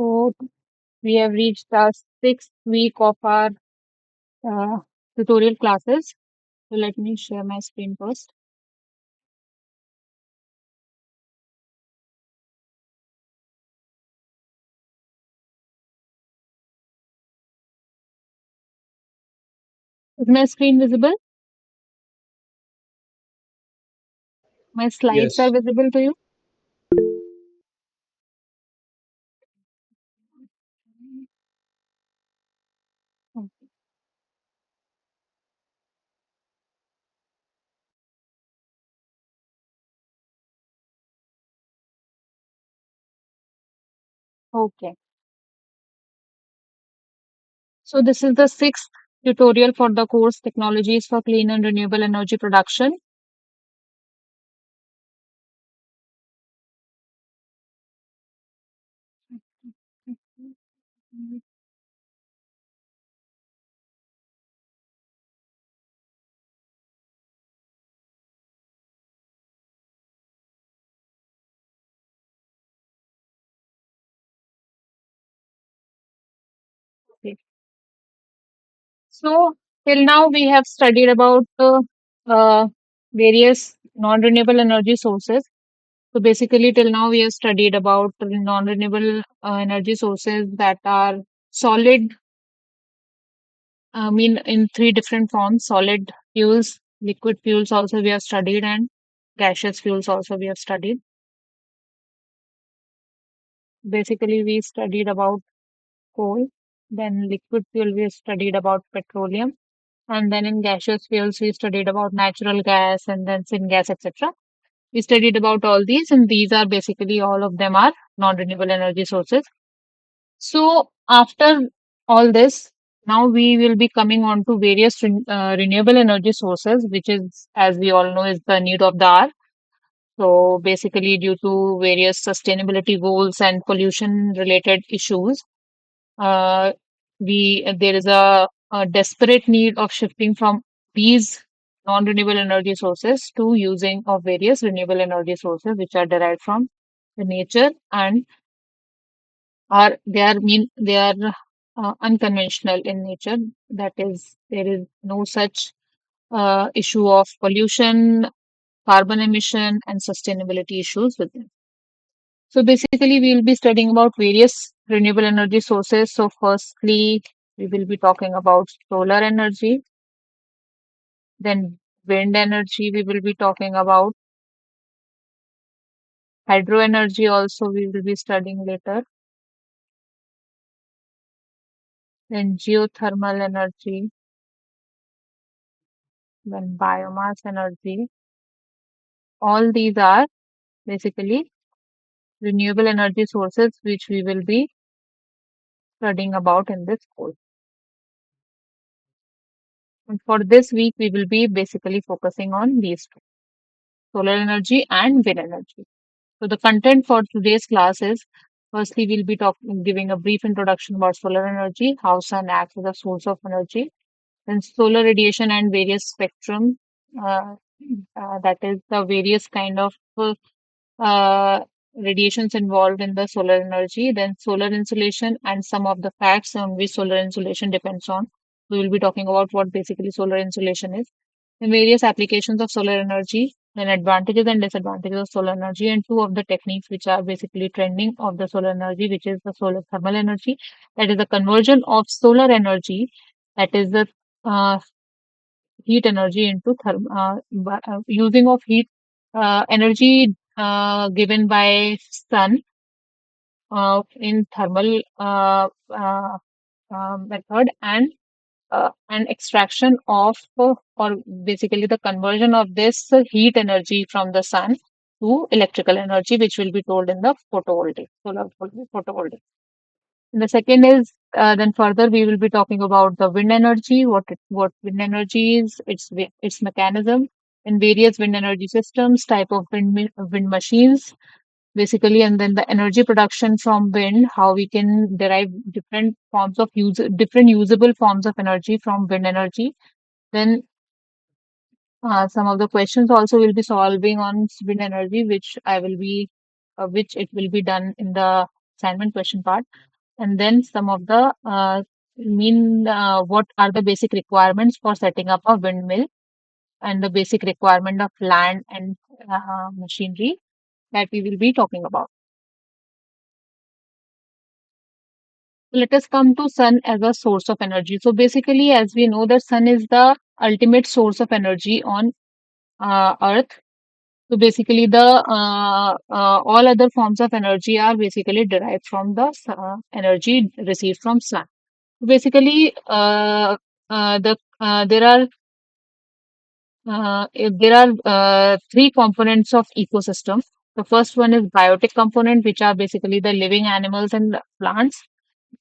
So we have reached the sixth week of our uh, tutorial classes. So let me share my screen first. Is my screen visible? My slides are Yes, visible to you? Okay. So this is the sixth tutorial for the course Technologies for Clean and Renewable Energy Production. Okay. So till now we have studied about various non-renewable energy sources. So basically, till now we have studied about non-renewable energy sources that are solid. I mean, in three different forms: solid fuels, liquid fuels. Also, we have studied, and gaseous fuels. Also, we have studied. Basically, we studied about coal. Then liquid fuel, we studied about petroleum, and then in gaseous fuels, we studied about natural gas and then syngas, etc. We studied about all these, and these are basically all of them are non-renewable energy sources. So after all this, now we will be coming on to various renewable energy sources, which is, as we all know, is the need of the hour. So basically, due to various sustainability goals and pollution-related issues, uh, there is a desperate need of shifting from these non-renewable energy sources to using of various renewable energy sources, which are derived from the nature and are they are unconventional in nature. That is, there is no such issue of pollution, carbon emission, and sustainability issues with them. So basically, we will be studying about various renewable energy sources. So firstly, we will be talking about solar energy, then wind energy. We will be talking about hydro energy. Also, we will be studying later. Then geothermal energy, then biomass energy. All these are basically renewable energy sources which we will be studying about in this course. And for this week, we will be basically focusing on these two, solar energy and wind energy. So the content for today's class is firstly, we'll be giving a brief introduction about solar energy, how sun acts as a source of energy, then solar radiation and various spectrum, uh, that is the various kind of uh, radiations involved in the solar energy, then solar insolation and some of the facts on which solar insolation depends on. We will be talking about what basically solar insolation is, and various applications of solar energy, then advantages and disadvantages of solar energy, and two of the techniques which are basically trending of the solar energy, which is the solar thermal energy, that is the conversion of solar energy, that is the uh, heat energy into using of heat energy given by sun in thermal method and extraction of or basically the conversion of this heat energy from the sun to electrical energy, which will be told in the photovoltaic solar photovoltaic. And the second is then further we will be talking about the wind energy, what wind energy is, its mechanism, and various wind energy systems, type of wind machines, basically, and then the energy production from wind, how we can derive different forms of different usable forms of energy from wind energy. Then some of the questions also will be solving on wind energy, which it will be done in the assignment question part. and then some of the what are the basic requirements for setting up a windmill and the basic requirement of land and machinery that we will be talking about. So let us come to sun as a source of energy. So basically, as we know, the sun is the ultimate source of energy on Earth. So basically, the all other forms of energy are basically derived from the energy received from sun. Basically, there are three components of ecosystem. The first one is biotic component, which are basically the living animals and plants.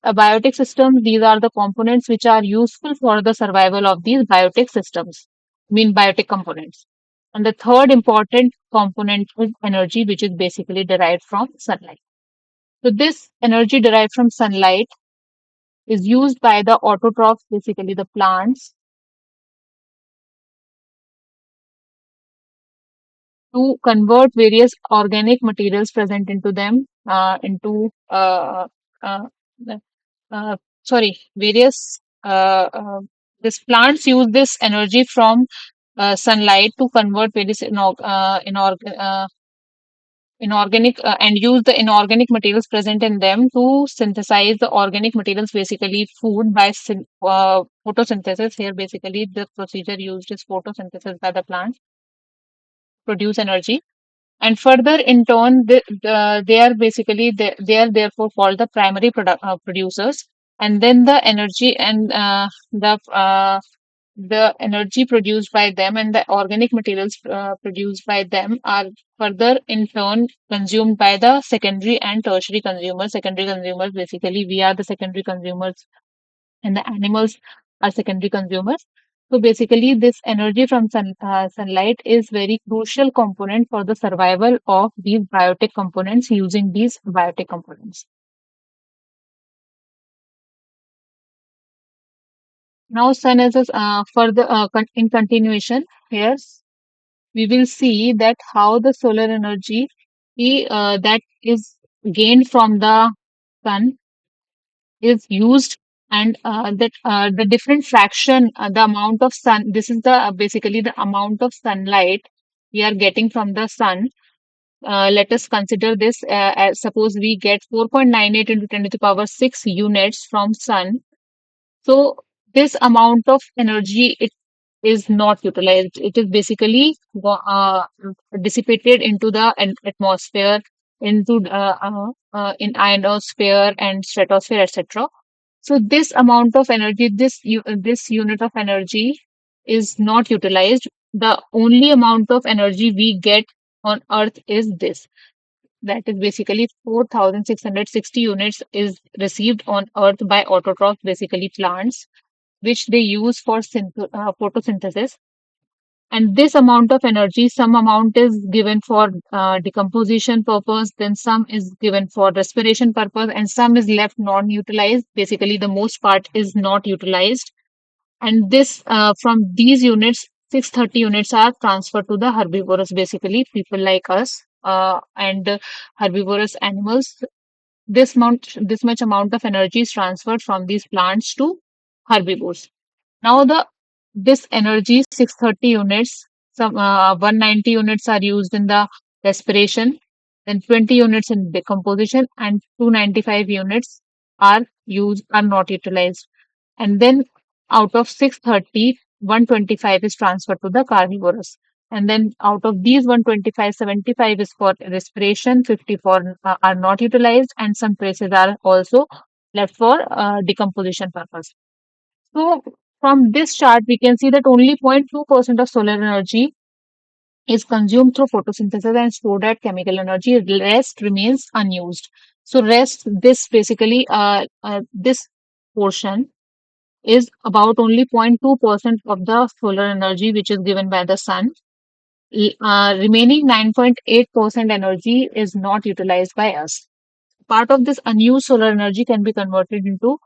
A biotic system, these are the components which are useful for the survival of these biotic systems, mean biotic components. And the third important component is energy, which is basically derived from sunlight. So this energy derived from sunlight is used by the autotrophs, basically the plants, to convert various organic materials present into them into uh, uh, sorry various this plants use this energy from sunlight to convert various inorganic and use the inorganic materials present in them to synthesize the organic materials, basically food, by photosynthesis. Here basically the procedure used is photosynthesis by the plants, produce energy. And further, in turn, they are basically they are therefore called the primary producers. And then the energy and the energy produced by them and the organic materials produced by them are further in turn consumed by the secondary and tertiary consumers. Secondary consumers, basically, we are the secondary consumers and the animals are secondary consumers. So basically, this energy from sunlight is very crucial component for the survival of these biotic components using these biotic components. Now, sun is further in continuation. Here, we will see that how the solar energy that is gained from the sun is used, and that the different fraction, the amount of sun, this is the basically the amount of sunlight we are getting from the sun. Let us consider this as suppose we get 4.98 into 10 to the power 6 units from sun. So this amount of energy, it is not utilized. It is basically dissipated into the atmosphere, into in ionosphere and stratosphere, etc. So this amount of energy, this unit of energy is not utilized. The only amount of energy we get on Earth is this. That is basically 4,660 units is received on Earth by autotrophs, basically plants, which they use for photosynthesis. And this amount of energy, some amount is given for decomposition purpose, then some is given for respiration purpose, and some is left non-utilized. Basically, the most part is not utilized. And this from these units, 630 units are transferred to the herbivorous, basically people like us and herbivorous animals. This much amount of energy is transferred from these plants to herbivores. Now the this energy 630 units, some 190 units are used in the respiration, then 20 units in decomposition, and 295 units are not utilized. And then out of 630, 125 is transferred to the carnivorous. And then out of these 125, 75 is for respiration, 54 are not utilized, and some traces are also left for decomposition purpose. So from this chart, we can see that only 0.2% of solar energy is consumed through photosynthesis and stored as chemical energy. The rest remains unused. So this basically, this portion is about only 0.2% of the solar energy which is given by the sun. Remaining 9.8% energy is not utilized by us. Part of this unused solar energy can be converted into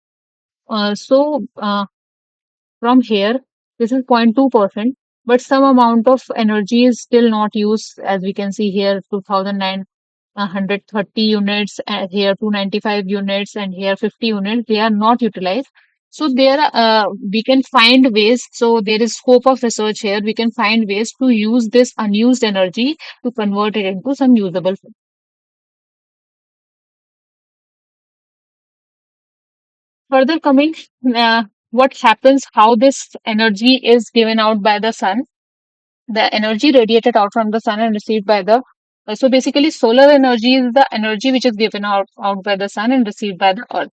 from here, this is 0.2%, but some amount of energy is still not used, as we can see here, 2009. 130 units, here 295 units, and here 50 units, they are not utilized. So there we can find ways. So there is scope of research here. We can find ways to use this unused energy to convert it into some usable. Further coming, what happens, how this energy is given out by the sun, the energy radiated out from the sun and received by the so basically solar energy is the energy which is given out by the sun and received by the earth.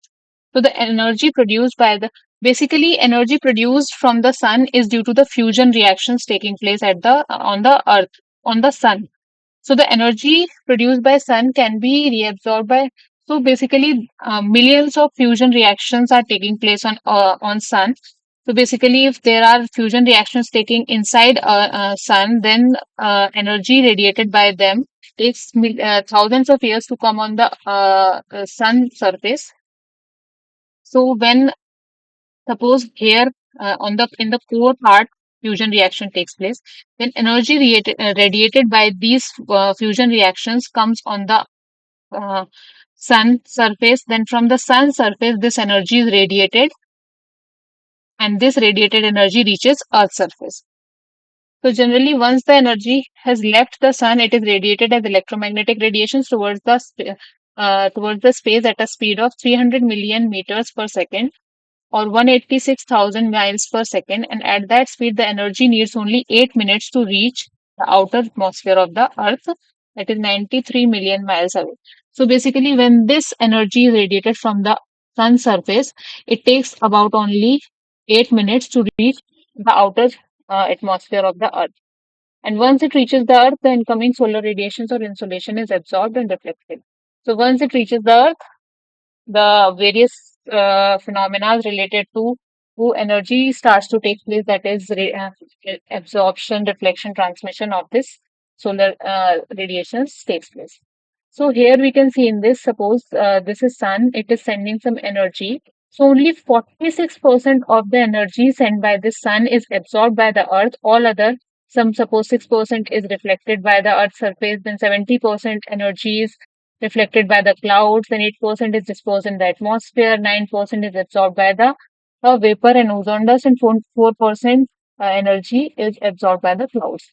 So the energy produced by the basically energy produced from the sun is due to the fusion reactions taking place at the on the earth, on the sun. So the energy produced by sun can be reabsorbed by. So basically, millions of fusion reactions are taking place on sun. So basically, if there are fusion reactions taking inside sun, then energy radiated by them takes thousands of years to come on the sun surface. So when suppose here on the in the core part fusion reaction takes place, when energy radiated by these fusion reactions comes on the uh, sun surface, then from the sun surface this energy is radiated, and this radiated energy reaches earth surface. So generally once the energy has left the sun, it is radiated as electromagnetic radiations towards the space at a speed of 300 million meters per second, or 186,000 miles per second, and at that speed the energy needs only 8 minutes to reach the outer atmosphere of the earth, that is 93 million miles away. So basically when this energy is radiated from the sun surface, it takes about only 8 minutes to reach the outer atmosphere of the earth, and once it reaches the earth, the incoming solar radiations or insolation is absorbed and reflected. So once it reaches the earth, the various phenomena related to energy starts to take place, that is absorption, reflection, transmission of this solar radiations takes place. So here we can see in this, suppose this is sun, it is sending some energy. So only 46% of the energy sent by the sun is absorbed by the earth. All other, some suppose 6% is reflected by the earth's surface, then 70% energy is reflected by the clouds, then 8% is dispersed in the atmosphere, 9% is absorbed by the vapor and ozone dust, and 4% energy is absorbed by the clouds.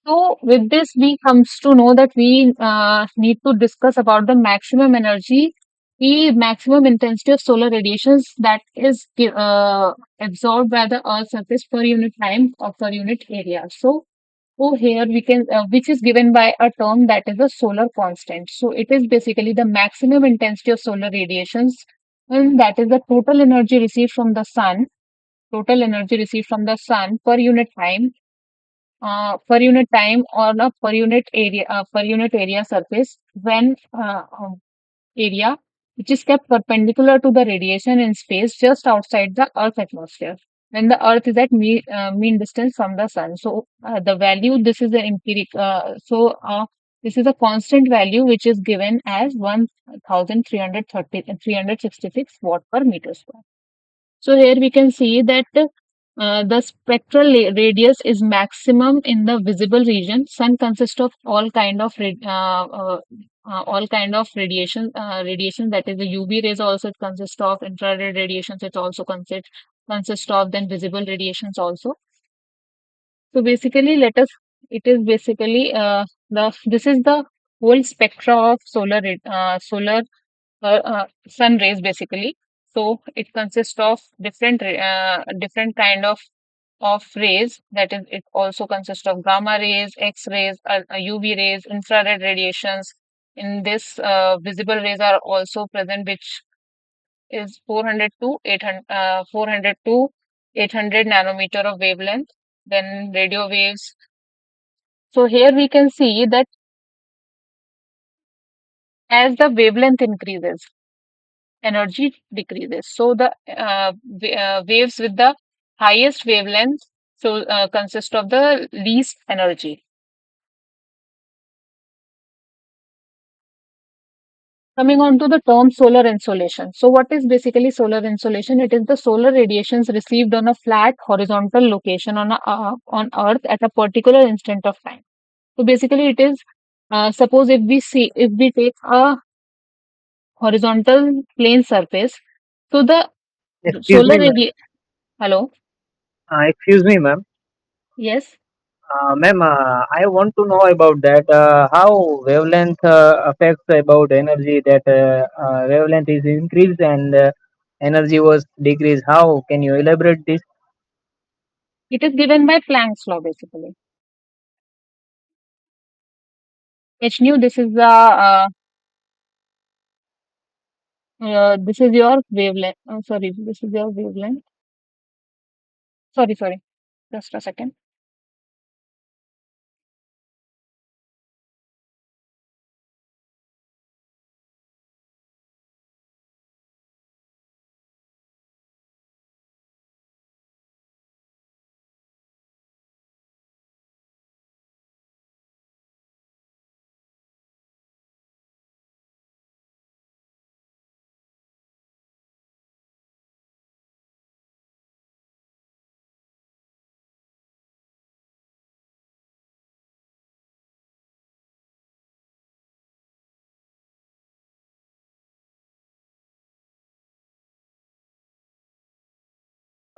So with this, we comes to know that we need to discuss about the maximum energy, the maximum intensity of solar radiations that is absorbed by the Earth's surface per unit time or per unit area. So here we can, which is given by a term that is a solar constant. So it is basically the maximum intensity of solar radiations, and that is the total energy received from the sun per unit time on a per unit area surface when area which is kept perpendicular to the radiation in space just outside the Earth atmosphere when the Earth is at mean distance from the sun. So the value, this is an this is a constant value which is given as 1366 watt per meter square. So here we can see that the spectral radius is maximum in the visible region. Sun consists of all kind of radiation, that is the UV rays also it consists of, infrared radiations it also consists of, then visible radiations also. So basically, it is basically this is the whole spectra of solar sun rays basically. So it consists of different kind of rays. That is, it also consists of gamma rays, X rays, UV rays, infrared radiations. In this, visible rays are also present, which is 400 to 800 nanometer of wavelength. Then radio waves. So here we can see that as the wavelength increases, energy decreases. So the waves with the highest wavelength consist of the least energy. Coming on to the term solar insolation. So, what is basically solar insolation? It is the solar radiations received on a flat horizontal location on Earth at a particular instant of time. So, basically, it is suppose if we take a horizontal plane surface, so the Excuse solar me, ma'am. radi hello, Excuse me, ma'am. yes, Ma'am, I want to know about that. How wavelength affects about energy that wavelength is increased and energy was decreased. How can you elaborate this? it is given by Planck's law basically. H nu, this is your wavelength. Oh, sorry, this is your wavelength. Sorry, just a second.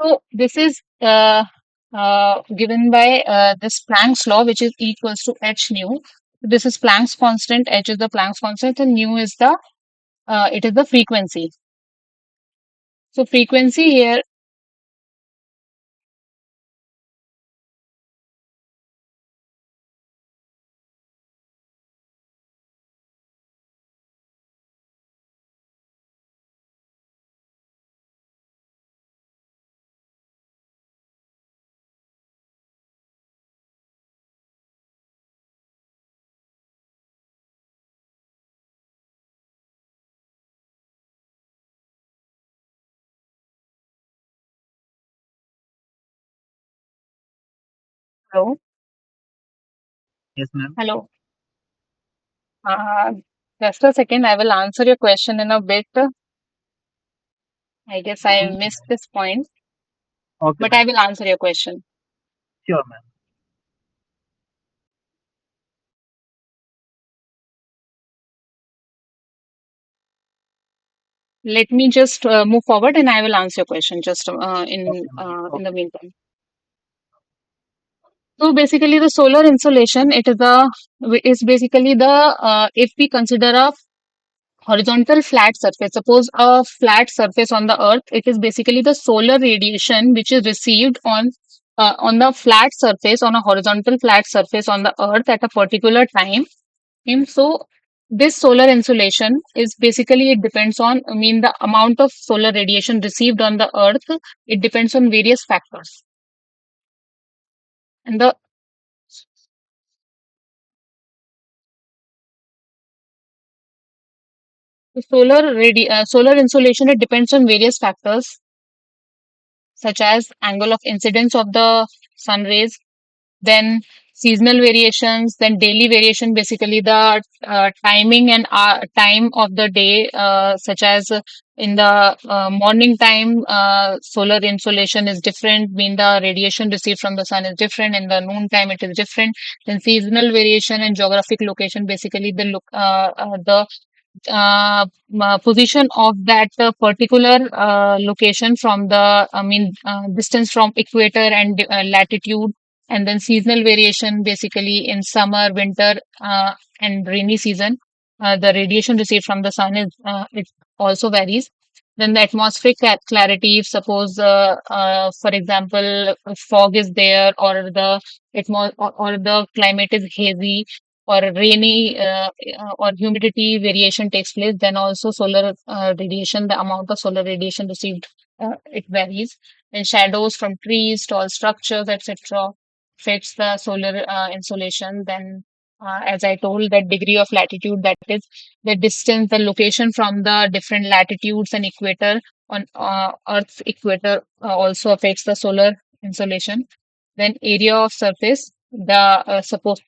So this is given by this Planck's law, which is equals to h nu. This is Planck's constant. H is the Planck's constant, and nu is the it is the frequency. So frequency here. Hello, Yes, ma'am. hello. Uh, just a second. I will answer your question in a bit. I guess I missed this point, Okay, but ma'am. I will answer your question. Sure, ma'am. Let me just move forward, and I will answer your question just Okay, ma'am. in the Okay. meantime. So basically, the solar insolation, is basically the if we consider a horizontal flat surface, suppose a flat surface on the Earth, it is basically the solar radiation which is received on the flat surface on a horizontal flat surface on the Earth at a particular time. And so this solar insolation is basically it depends on I mean the amount of solar radiation received on the Earth. It depends on various factors, and the solar insolation, it depends on various factors such as angle of incidence of the sun rays, then seasonal variations, then daily variation, basically the timing and time of the day, such as in the morning time, solar insolation is different, mean the radiation received from the sun is different. In the noon time, it is different. Then seasonal variation and geographic location, basically the position of that particular location from distance from equator and latitude, and then seasonal variation, basically in summer, winter, and rainy season. The radiation received from the sun it also varies. Then the atmospheric clarity, if suppose, for example, if fog is there, or or the climate is hazy or rainy, or humidity variation takes place, then also solar radiation, the amount of solar radiation received, it varies. And shadows from trees, tall structures, etc., affects the solar insolation. Then, as I told, that degree of latitude, that is the distance, the location from the different latitudes and equator on Earth's equator, also affects the solar insolation. Then area of surface, the suppose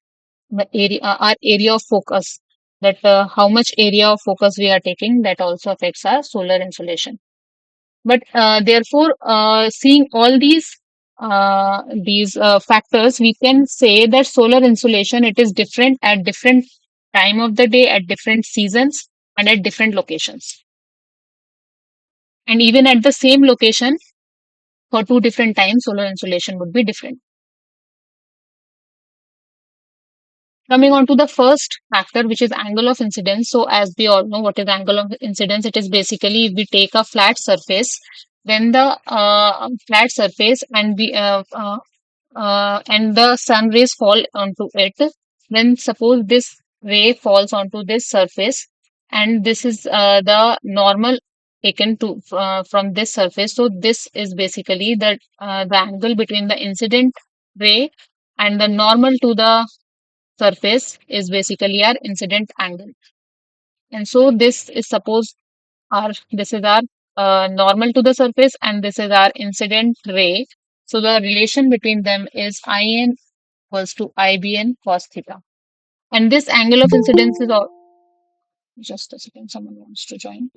the area our area of focus. that how much area of focus we are taking, that also affects our solar insolation. But therefore, seeing all these factors, we can say that solar insolation, it is different at different time of the day, at different seasons, and at different locations. And even at the same location, for two different times, solar insolation would be different. Coming on to the first factor, which is angle of incidence. So, as we all know, what is angle of incidence? It is basically if we take a flat surface, when the flat surface and the sun rays fall onto it, then suppose this ray falls onto this surface, and this is the normal taken to from this surface. So, this is basically the angle between the incident ray and the normal to the surface is basically our incident angle. And so this is suppose our this is our normal to the surface, and this is our incident ray. So the relation between them is IN equals to IBN cos theta. And this angle of incidence is all, just a second, someone wants to join.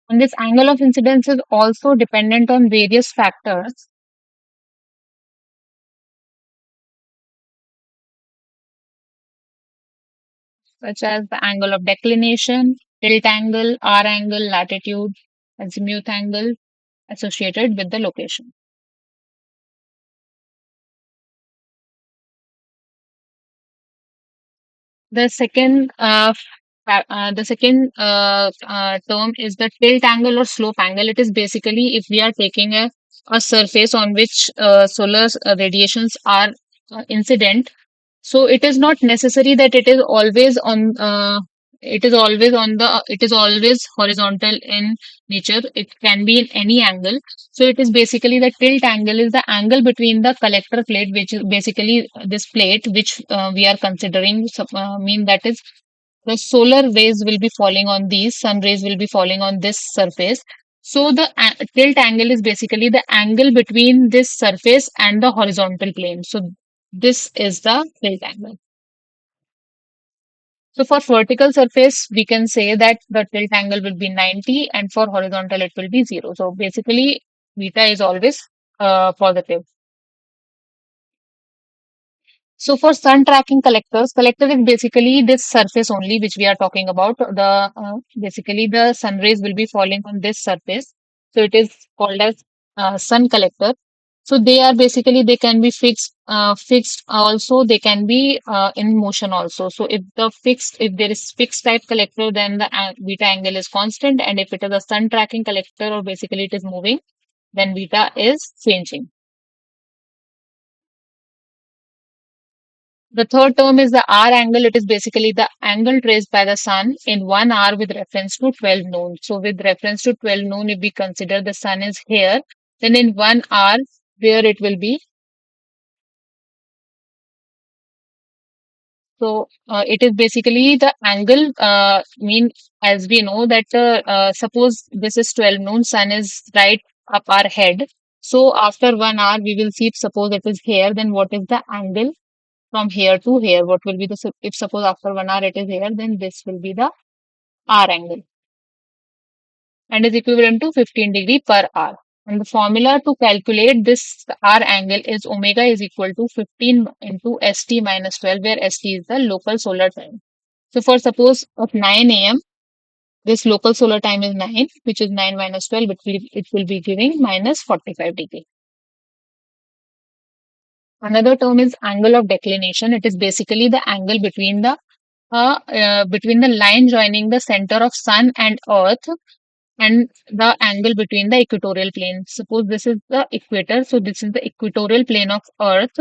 And this angle of incidence is also dependent on various factors, such as the angle of declination, tilt angle, R angle, latitude, azimuth angle associated with the location. The second term is the tilt angle or slope angle. It is basically if we are taking a surface on which solar radiations are incident. So it is not necessary that it is always horizontal in nature. It can be in any angle. So it is basically the tilt angle is the angle between the collector plate, which is basically this plate which we are considering. Mean that is the solar rays will be falling on these, sun rays will be falling on this surface. So the tilt angle is basically the angle between this surface and the horizontal plane. So this is the tilt angle. So for vertical surface, we can say that the tilt angle will be 90, and for horizontal it will be 0. So basically beta is always positive. So for sun tracking collectors, collector is basically this surface only which we are talking about. The basically the sun rays will be falling on this surface. So it is called as sun collector. So they are basically they can be fixed also. They can be in motion also. So if there is fixed type collector, then the beta angle is constant, and if it is a sun tracking collector or basically it is moving, then beta is changing. The third term is the R angle. It is basically the angle traced by the sun in 1 hour with reference to 12 noon. So with reference to 12 noon, if we consider the sun is here, then in 1 hour, where it will be. So it is basically the angle, as we know that suppose this is 12 noon, sun is right up our head. So after 1 hour, we will see if suppose it is here, then what is the angle from here to here? What will be if suppose after 1 hour it is here, then this will be the R angle and is equivalent to 15 degree per hour. And the formula to calculate this R angle is omega is equal to 15 into ST minus 12, where ST is the local solar time. So for suppose at 9 a.m., this local solar time is 9, which is 9 minus 12, it will be giving minus 45 degree. Another term is angle of declination. It is basically the angle between the line joining the center of sun and earth and the angle between the equatorial plane. Suppose this is the equator, so this is the equatorial plane of earth,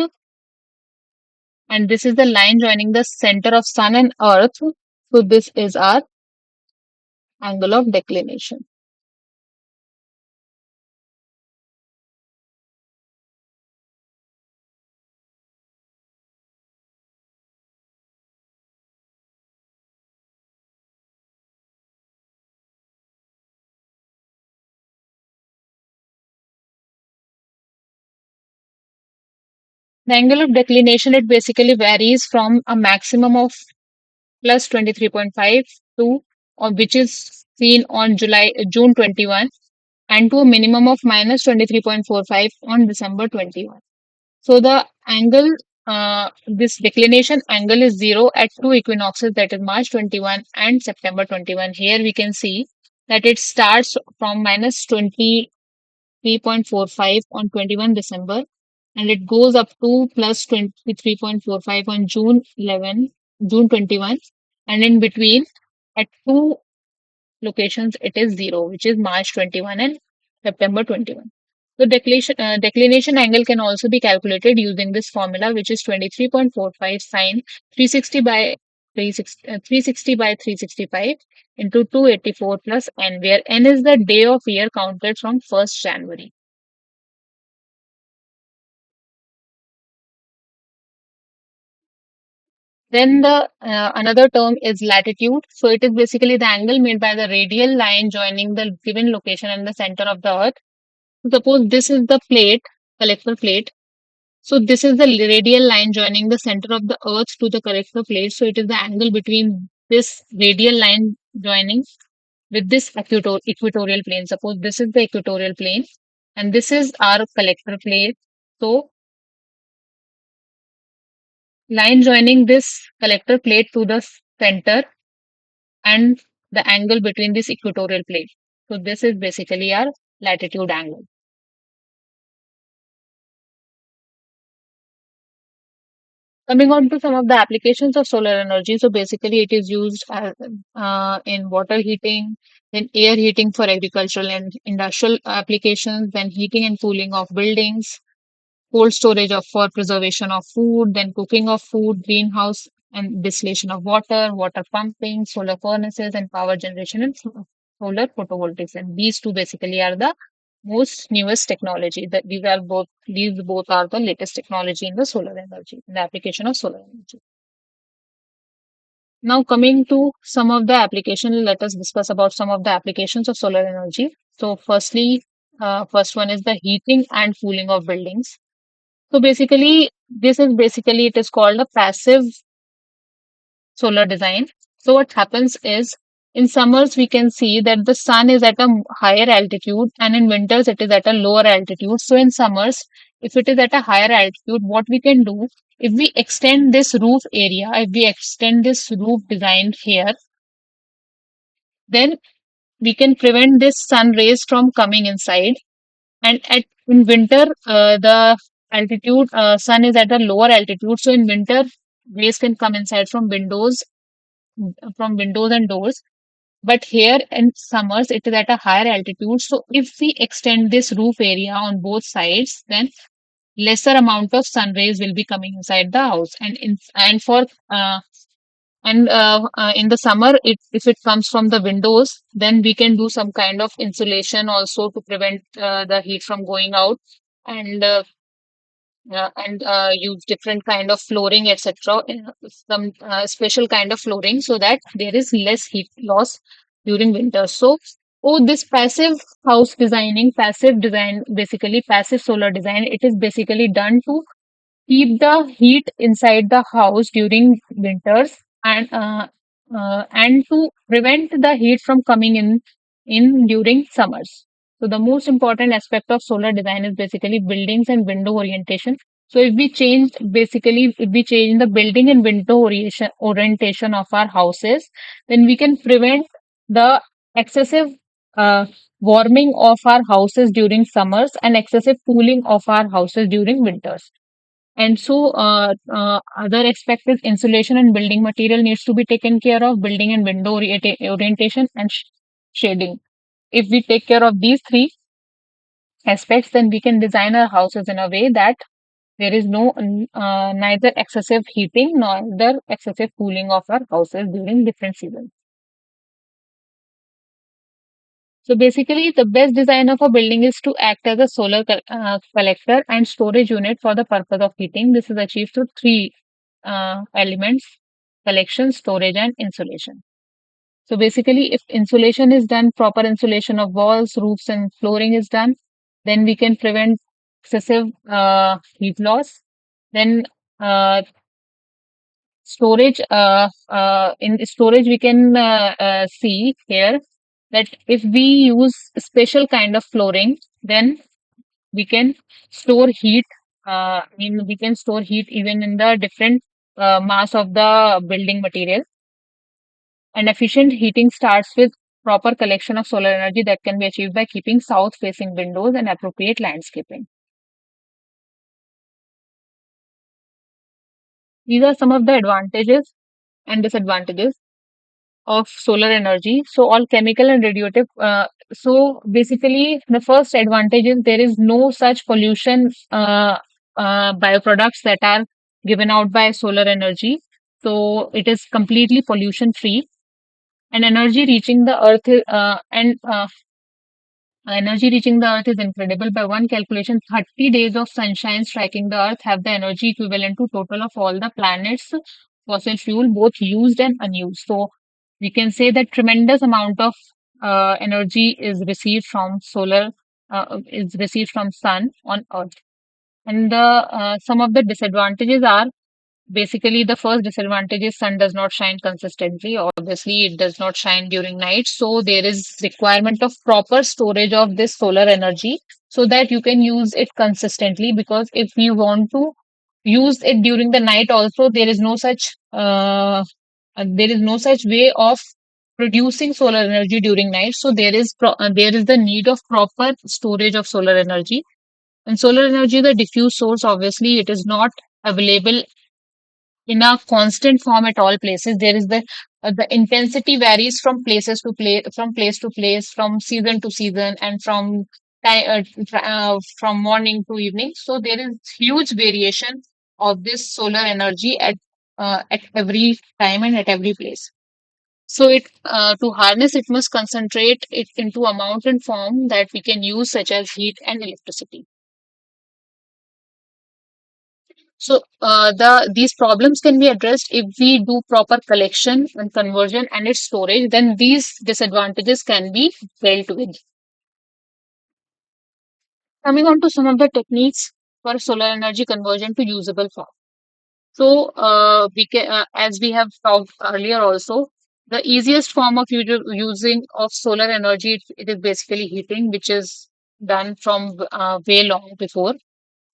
and this is the line joining the center of sun and earth. So this is our angle of declination. The angle of declination, it basically varies from a maximum of plus 23.5 to, or which is seen on June 21, and to a minimum of minus 23.45 on December 21. So the angle, this declination angle is zero at two equinoxes, that is March 21 and September 21. Here we can see that it starts from minus 23.45 on 21 December, and it goes up to plus 23.45 on June 21, and in between at two locations it is zero, which is March 21 and September 21. The declination angle can also be calculated using this formula, which is 23.45 sine 360 by 360 by 365 into 284 plus n, where n is the day of year counted from 1st January. Then the another term is latitude. So it is basically the angle made by the radial line joining the given location and the center of the Earth. Suppose this is the plate, collector plate. So this is the radial line joining the center of the Earth to the collector plate. So it is the angle between this radial line joining with this equatorial plane. Suppose this is the equatorial plane and this is our collector plate. So line joining this collector plate to the center and the angle between this equatorial plate. So this is basically our latitude angle. Coming on to some of the applications of solar energy. So basically it is used in water heating, then air heating for agricultural and industrial applications, then heating and cooling of buildings, cold storage of for preservation of food, then cooking of food, greenhouse and distillation of water, water pumping, solar furnaces, and power generation and solar photovoltaics. And these two basically are the most newest technology. That these both are the latest technology in the solar energy, in the application of solar energy. Now coming to some of the application, let us discuss about some of the applications of solar energy. So firstly, first one is the heating and cooling of buildings. So basically, it is called a passive solar design. So what happens is in summers we can see that the sun is at a higher altitude and in winters it is at a lower altitude. So in summers, if it is at a higher altitude, what we can do, if we extend this roof area, if we extend this roof design here, then we can prevent this sun rays from coming inside. And at in winter, the altitude sun is at a lower altitude, so in winter rays can come inside from windows and doors. But here in summers, it is at a higher altitude. So if we extend this roof area on both sides, then lesser amount of sun rays will be coming inside the house. And in the summer, if it comes from the windows, then we can do some kind of insulation also to prevent the heat from going out, and use different kind of flooring, etc. Some special kind of flooring so that there is less heat loss during winter. So, oh, this passive design, basically passive solar design, it is basically done to keep the heat inside the house during winters and to prevent the heat from coming in during summers. So the most important aspect of solar design is basically buildings and window orientation. So if we change the building and window orientation of our houses, then we can prevent the excessive uh, warming of our houses during summers and excessive cooling of our houses during winters. And so, other aspect is insulation and building material needs to be taken care of, building and window orientation and shading. If we take care of these three aspects, then we can design our houses in a way that there is neither excessive heating nor excessive cooling of our houses during different seasons. So basically, the best design of a building is to act as a solar collector and storage unit for the purpose of heating. This is achieved through three elements: collection, storage, and insulation. So basically, if insulation is done, proper insulation of walls, roofs, and flooring is done, then we can prevent excessive heat loss. Then storage, in storage, we can see here that if we use special kind of flooring, then we can store heat. We can store heat even in the different mass of the building material. And efficient heating starts with proper collection of solar energy that can be achieved by keeping south facing windows and appropriate landscaping. These are some of the advantages and disadvantages of solar energy. So all chemical and radioactive. So basically, the first advantage is there is no such pollution byproducts that are given out by solar energy. So it is completely pollution free, and energy reaching the earth is incredible. By one calculation, 30 days of sunshine striking the earth have the energy equivalent to total of all the planet's fossil fuel, both used and unused. So we can say that tremendous amount of energy is received from sun on earth. And the some of the disadvantages are, basically, the first disadvantage is sun does not shine consistently. Obviously, it does not shine during night. So there is requirement of proper storage of this solar energy so that you can use it consistently. Because if you want to use it during the night also, there is no such way of producing solar energy during night. So there is the need of proper storage of solar energy. And solar energy, the diffuse source, obviously, it is not available in a constant form at all places. There is the intensity varies from place to place, from season to season, and from morning to evening. So there is huge variation of this solar energy at every time and at every place. So it to harness it must concentrate it into amount and form that we can use, such as heat and electricity. So these problems can be addressed if we do proper collection and conversion and its storage. Then these disadvantages can be dealt with. Coming on to some of the techniques for solar energy conversion to usable form. So as we have talked earlier, also the easiest form of using of solar energy, it is basically heating, which is done from way long before.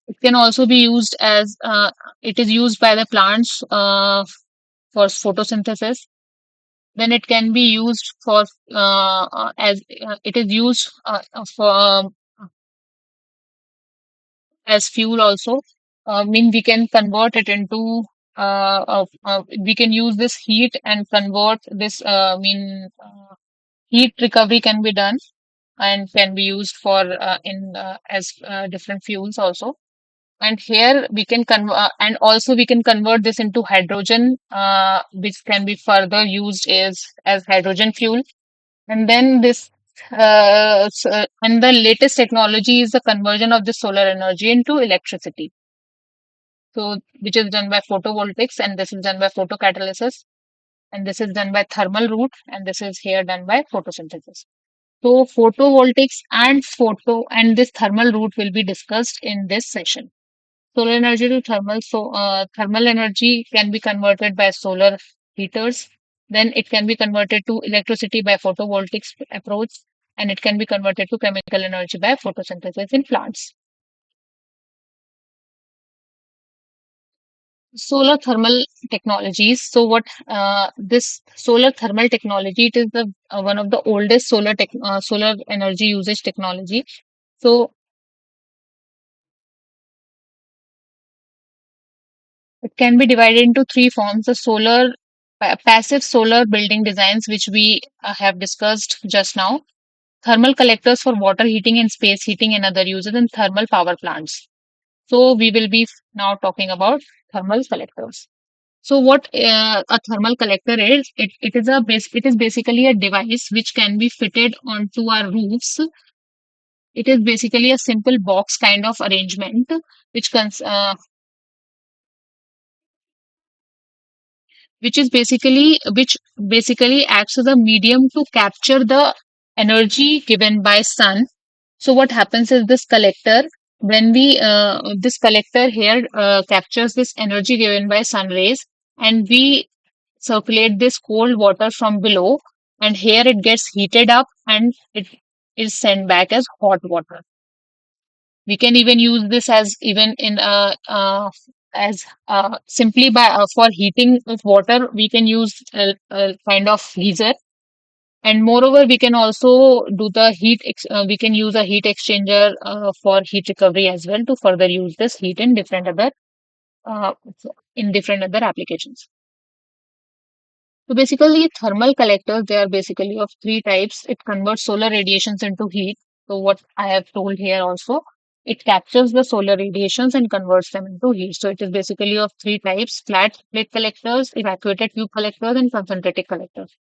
It can also be used as it is used by the plants for photosynthesis. Then it can be used for as it is used for as fuel also. Mean we can convert it into we can use this heat and convert this. Heat recovery can be done and can be used for in as different fuels also. And here we can and also we can convert this into hydrogen, which can be further used as hydrogen fuel. And then and the latest technology is the conversion of the solar energy into electricity. So which is done by photovoltaics, and this is done by photocatalysis, and this is done by thermal route, and this is here done by photosynthesis. So photovoltaics and this thermal route will be discussed in this session. Solar energy to thermal. So, thermal energy can be converted by solar heaters. Then it can be converted to electricity by photovoltaics approach, and it can be converted to chemical energy by photosynthesis in plants. Solar thermal technologies. So, what this solar thermal technology? It is the one of the oldest solar energy usage technology. So, it can be divided into three forms: the passive solar building designs, which we have discussed just now, thermal collectors for water heating and space heating and other uses, and thermal power plants. So we will be now talking about thermal collectors. So what a thermal collector is, it is basically a device which can be fitted onto our roofs. It is basically a simple box kind of arrangement which cons- uh, which basically acts as a medium to capture the energy given by sun. So what happens is this collector When we this collector here captures this energy given by sun rays, and we circulate this cold water from below, and here it gets heated up and it is sent back as hot water. We can even use this as even in as simply by for heating of water. We can use a kind of geyser, and moreover we can also do the we can use a heat exchanger for heat recovery as well to further use this heat uh, in different other applications. So basically, thermal collectors, they are basically of three types. It converts solar radiations into heat. So what I have told here also, it captures the solar radiations and converts them into heat. So it is basically of three types: flat plate collectors, evacuated tube collectors, and concentrated collectors.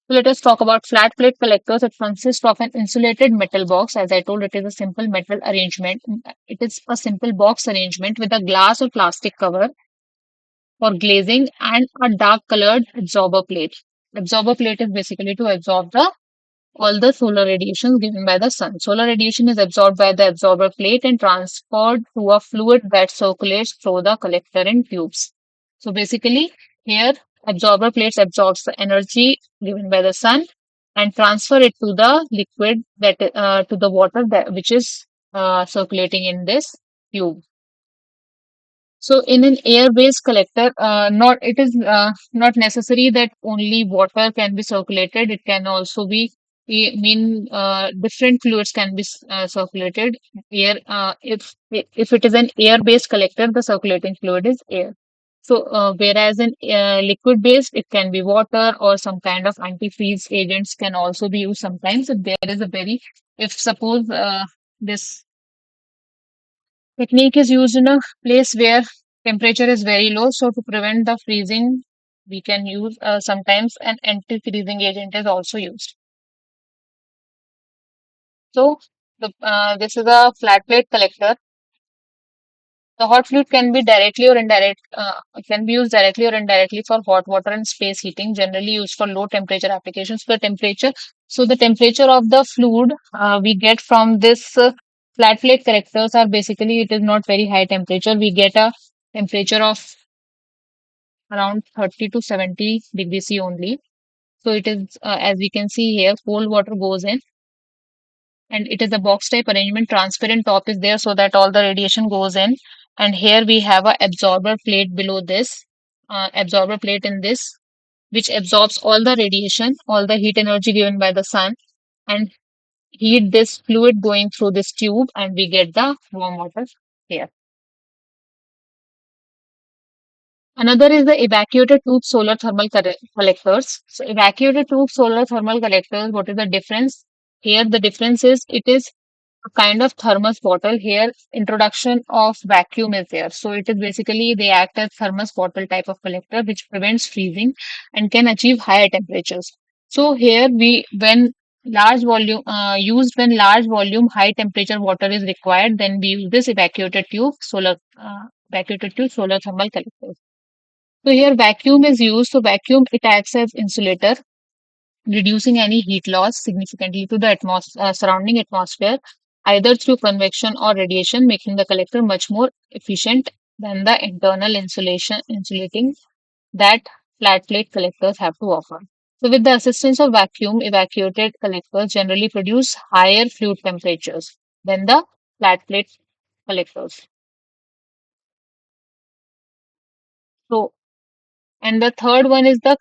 So let us talk about flat plate collectors. It consists of an insulated metal box. As I told, it is a simple metal arrangement. It is a simple box arrangement with a glass or plastic cover for glazing and a dark colored absorber plate. Absorber plate is basically to absorb the all the solar radiation given by the sun. Solar radiation is absorbed by the absorber plate and transferred to a fluid that circulates through the collector in tubes. So basically, here absorber plates absorbs the energy given by the sun and transfer it to the liquid that to the water that which is circulating in this tube. So in an air-based collector, not it is not necessary that only water can be circulated. It can also be, different fluids can be circulated. Air, if it is an air-based collector, the circulating fluid is air. So whereas in liquid-based, it can be water or some kind of antifreeze agents can also be used sometimes. If there is a very, if suppose this technique is used in a place where temperature is very low. So to prevent the freezing, we can use sometimes an anti-freezing agent is also used. So this is a flat plate collector. The hot fluid can be directly or indirect, can be used directly or indirectly for hot water and space heating, generally used for low temperature applications. The temperature of the fluid we get from this flat plate collectors are basically, it is not very high temperature. We get a temperature of around 30 to 70 degrees C only. So it is, as we can see here, cold water goes in, and it is a box type arrangement. Transparent top is there so that all the radiation goes in. And here we have a absorber plate below this, absorber plate in this, which absorbs all the radiation, all the heat energy given by the sun, and heat this fluid going through this tube, and we get the warm water here. Another is the evacuated tube solar thermal collectors. So evacuated tube solar thermal collectors, what is the difference? Here the difference is it is a kind of thermos bottle. Here introduction of vacuum is there. So it is basically they act as thermos bottle type of collector which prevents freezing and can achieve higher temperatures. So here we when large volume used when large volume high temperature water is required, then we use this evacuated tube solar thermal collectors. So here vacuum is used. So vacuum, it acts as insulator, reducing any heat loss significantly to the surrounding atmosphere, either through convection or radiation, making the collector much more efficient than the internal insulating that flat plate collectors have to offer. So with the assistance of vacuum, evacuated collectors generally produce higher fluid temperatures than the flat plate collectors. So and the third one is the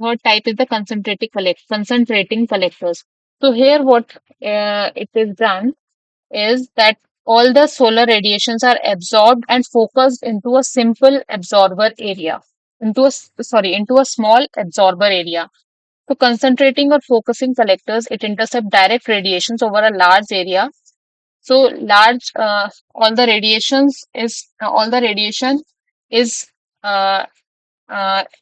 third type is the concentrating collectors. So here what it is done is that all the solar radiations are absorbed and focused into a simple absorber area, into a small absorber area. So concentrating or focusing collectors, it intercept direct radiations over a large area. So large, all the radiation is uh,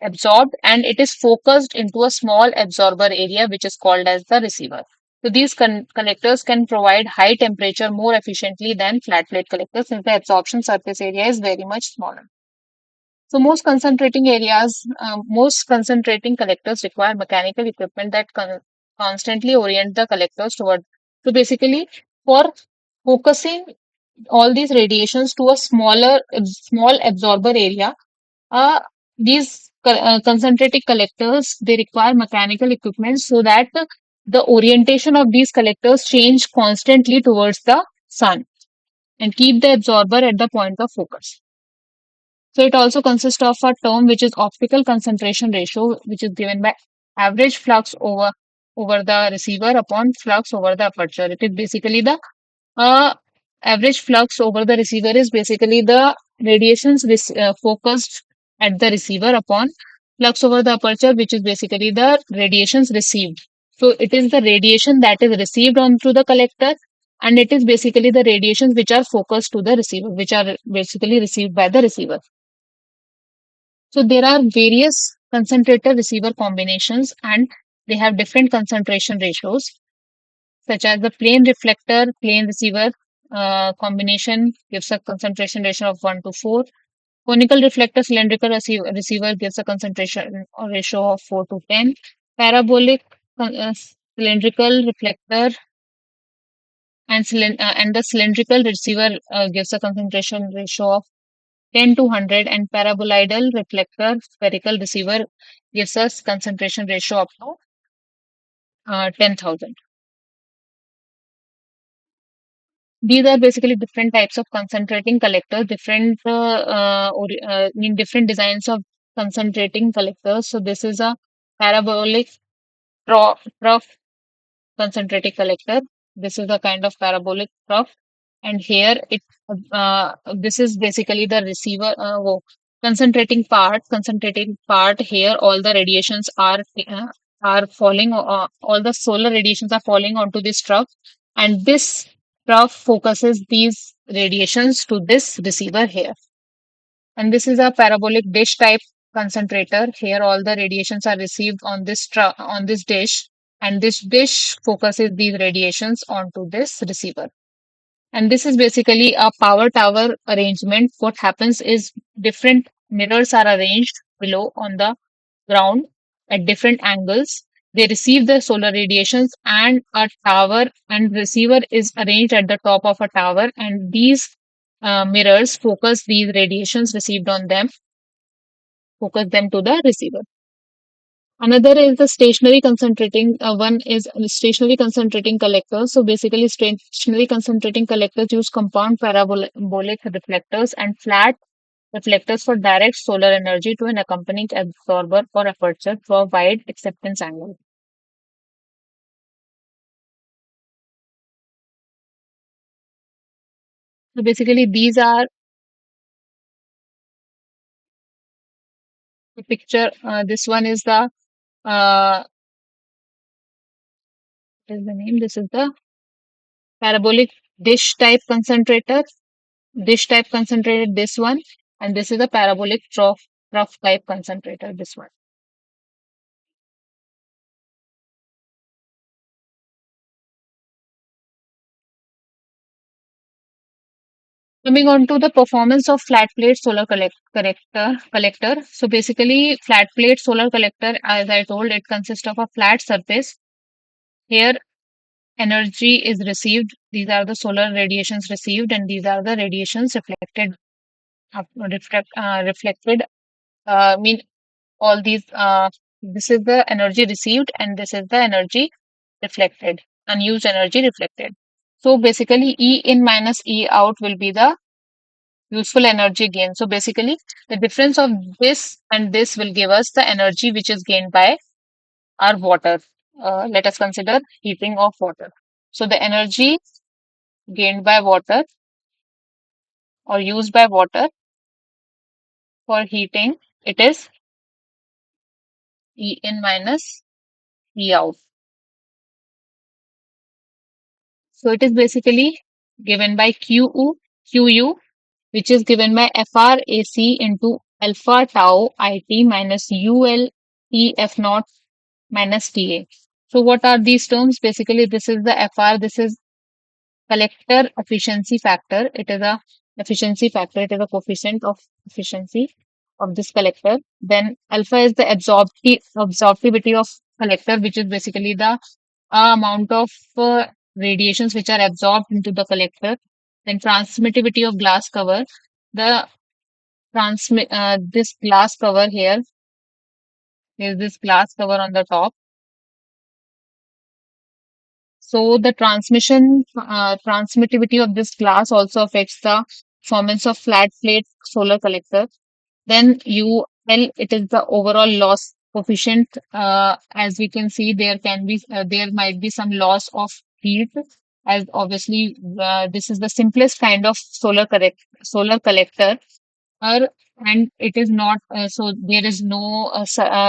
absorbed and it is focused into a small absorber area which is called as the receiver. So these collectors can provide high temperature more efficiently than flat plate collectors since the absorption surface area is very much smaller. So most concentrating collectors require mechanical equipment that constantly orient the collectors toward. So basically, for focusing all these radiations to a small absorber area. These concentrated collectors, they require mechanical equipment so that the orientation of these collectors change constantly towards the sun and keep the absorber at the point of focus. So it also consists of a term which is optical concentration ratio, which is given by average flux over the receiver upon flux over the aperture. It is basically the uh, average flux over the receiver is basically the radiations focused at the receiver upon flux over the aperture, which is basically the radiations received. So it is the radiation that is received onto the collector, and it is basically the radiations which are focused to the receiver, which are basically received by the receiver. So there are various concentrator receiver combinations, and they have different concentration ratios, such as the plane reflector plane receiver combination gives a concentration ratio of 1 to 4. Conical reflector cylindrical receiver gives a concentration ratio of 4 to 10. Parabolic cylindrical reflector and the cylindrical receiver gives a concentration ratio of 10 to 100, and paraboloidal reflector spherical receiver gives us concentration ratio up to 10,000. These are basically different types of concentrating collectors, different designs of concentrating collectors. So this is a parabolic trough concentrating collector. This is a kind of parabolic trough, and here this is basically the receiver concentrating part. Concentrating part here, all the radiations are falling. All the solar radiations are falling onto this trough, and this trough focuses these radiations to this receiver here. And this is a parabolic dish type concentrator. Here, all the radiations are received on on this dish, and this dish focuses these radiations onto this receiver. And this is basically a power tower arrangement. What happens is different mirrors are arranged below on the ground at different angles. They receive the solar radiations, and a tower and receiver is arranged at the top of a tower, and these mirrors focus these radiations received on them, focus them to the receiver. Another is the stationary concentrating. One is stationary concentrating collectors. So basically, stationary concentrating collectors use compound parabolic reflectors and flat reflectors for direct solar energy to an accompanying absorber or aperture through a wide acceptance angle. So basically, these are the picture. This one is the what is the name? This is the parabolic dish type concentrator. Dish type concentrator. This one, and this is the parabolic trough type concentrator. This one. Coming on to the performance of flat plate solar collector. So basically, flat plate solar collector, as I told, it consists of a flat surface. Here, energy is received. These are the solar radiations received, and these are the radiations reflected. Mean all these. This is the energy received, and this is the energy reflected. Unused energy reflected. So basically, E in minus E out will be the useful energy gain. So basically, the difference of this and this will give us the energy which is gained by our water. Let us consider heating of water. So the energy gained by water or used by water for heating, it is E in minus E out. So it is basically given by QU, which is given by FRAC into alpha tau IT minus UL E F naught minus TA. So what are these terms? Basically, this is the FR, this is collector efficiency factor. It is a efficiency factor, it is a coefficient of efficiency of this collector. Then alpha is the absorptivity of collector, which is basically the amount of radiations which are absorbed into the collector. Then transmittivity of glass cover. The this glass cover here is this glass cover on the top. So the transmittivity of this glass also affects the performance of flat plate solar collector. Then UL, it is the overall loss coefficient. As we can see, there might be some loss of heat, as obviously this is the simplest kind of solar collector. Or and it is not so there is no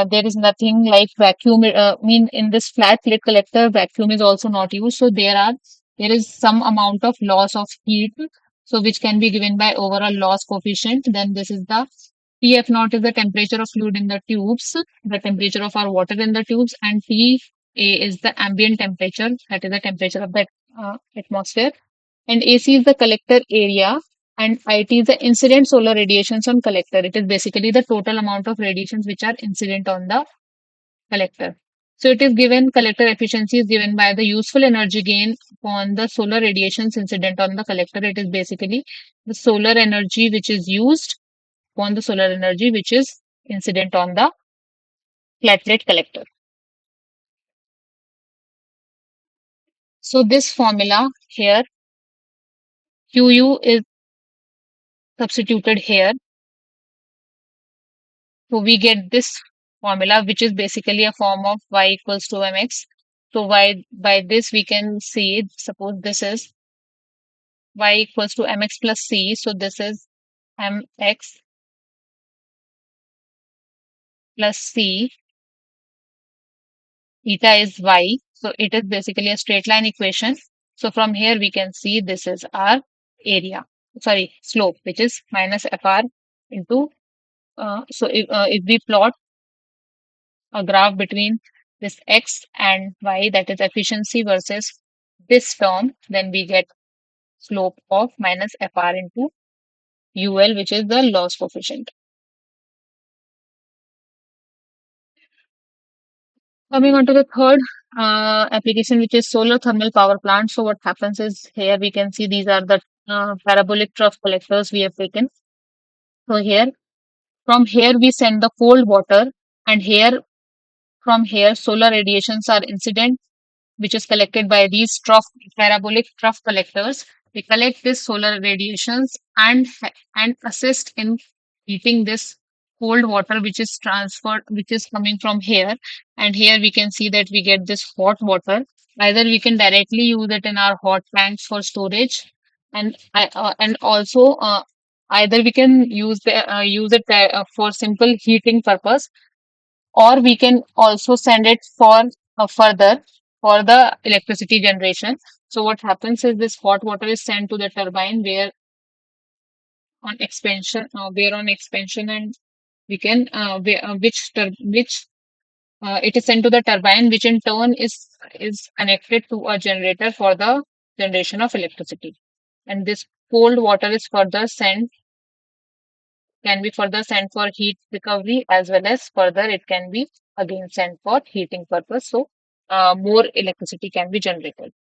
there is nothing like vacuum. Mean in this flat plate collector, vacuum is also not used. So there is some amount of loss of heat, so which can be given by overall loss coefficient. Then this is the TF naught is the temperature of fluid in the tubes, the temperature of our water in the tubes, and TA is the ambient temperature, that is the temperature of the atmosphere. And AC is the collector area, and IT is the incident solar radiations on collector. It is basically the total amount of radiations which are incident on the collector. So it is given collector efficiency is given by the useful energy gain upon the solar radiations incident on the collector. It is basically the solar energy which is used upon the solar energy which is incident on the flat plate collector. So this formula here, QU is substituted here. So we get this formula, which is basically a form of y equals to mx. So by this we can see, suppose this is y equals to mx plus c. So this is mx plus c, eta is y. So it is basically a straight line equation. So from here we can see this is our area, sorry, slope, which is minus fr into, if we plot a graph between this x and y, that is efficiency versus this term, then we get slope of minus fr into ul, which is the loss coefficient. Coming on to the third application, which is solar thermal power plant. So what happens is, here we can see these are the parabolic trough collectors we have taken. So here, from here we send the cold water, and here from here solar radiations are incident, which is collected by these parabolic trough collectors. We collect this solar radiations and assist in heating this cold water, which is transferred, which is coming from here. And here we can see that we get this hot water. Either we can directly use it in our hot tanks for storage, and also either we can use it for simple heating purpose, or we can also send it for further for the electricity generation. So what happens is this hot water is sent to the turbine where on expansion, and we can which it is sent to the turbine, which in turn is connected to a generator for the generation of electricity. And this cold water is further sent can be further sent for heat recovery, as well as further it can be again sent for heating purpose. So more electricity can be generated.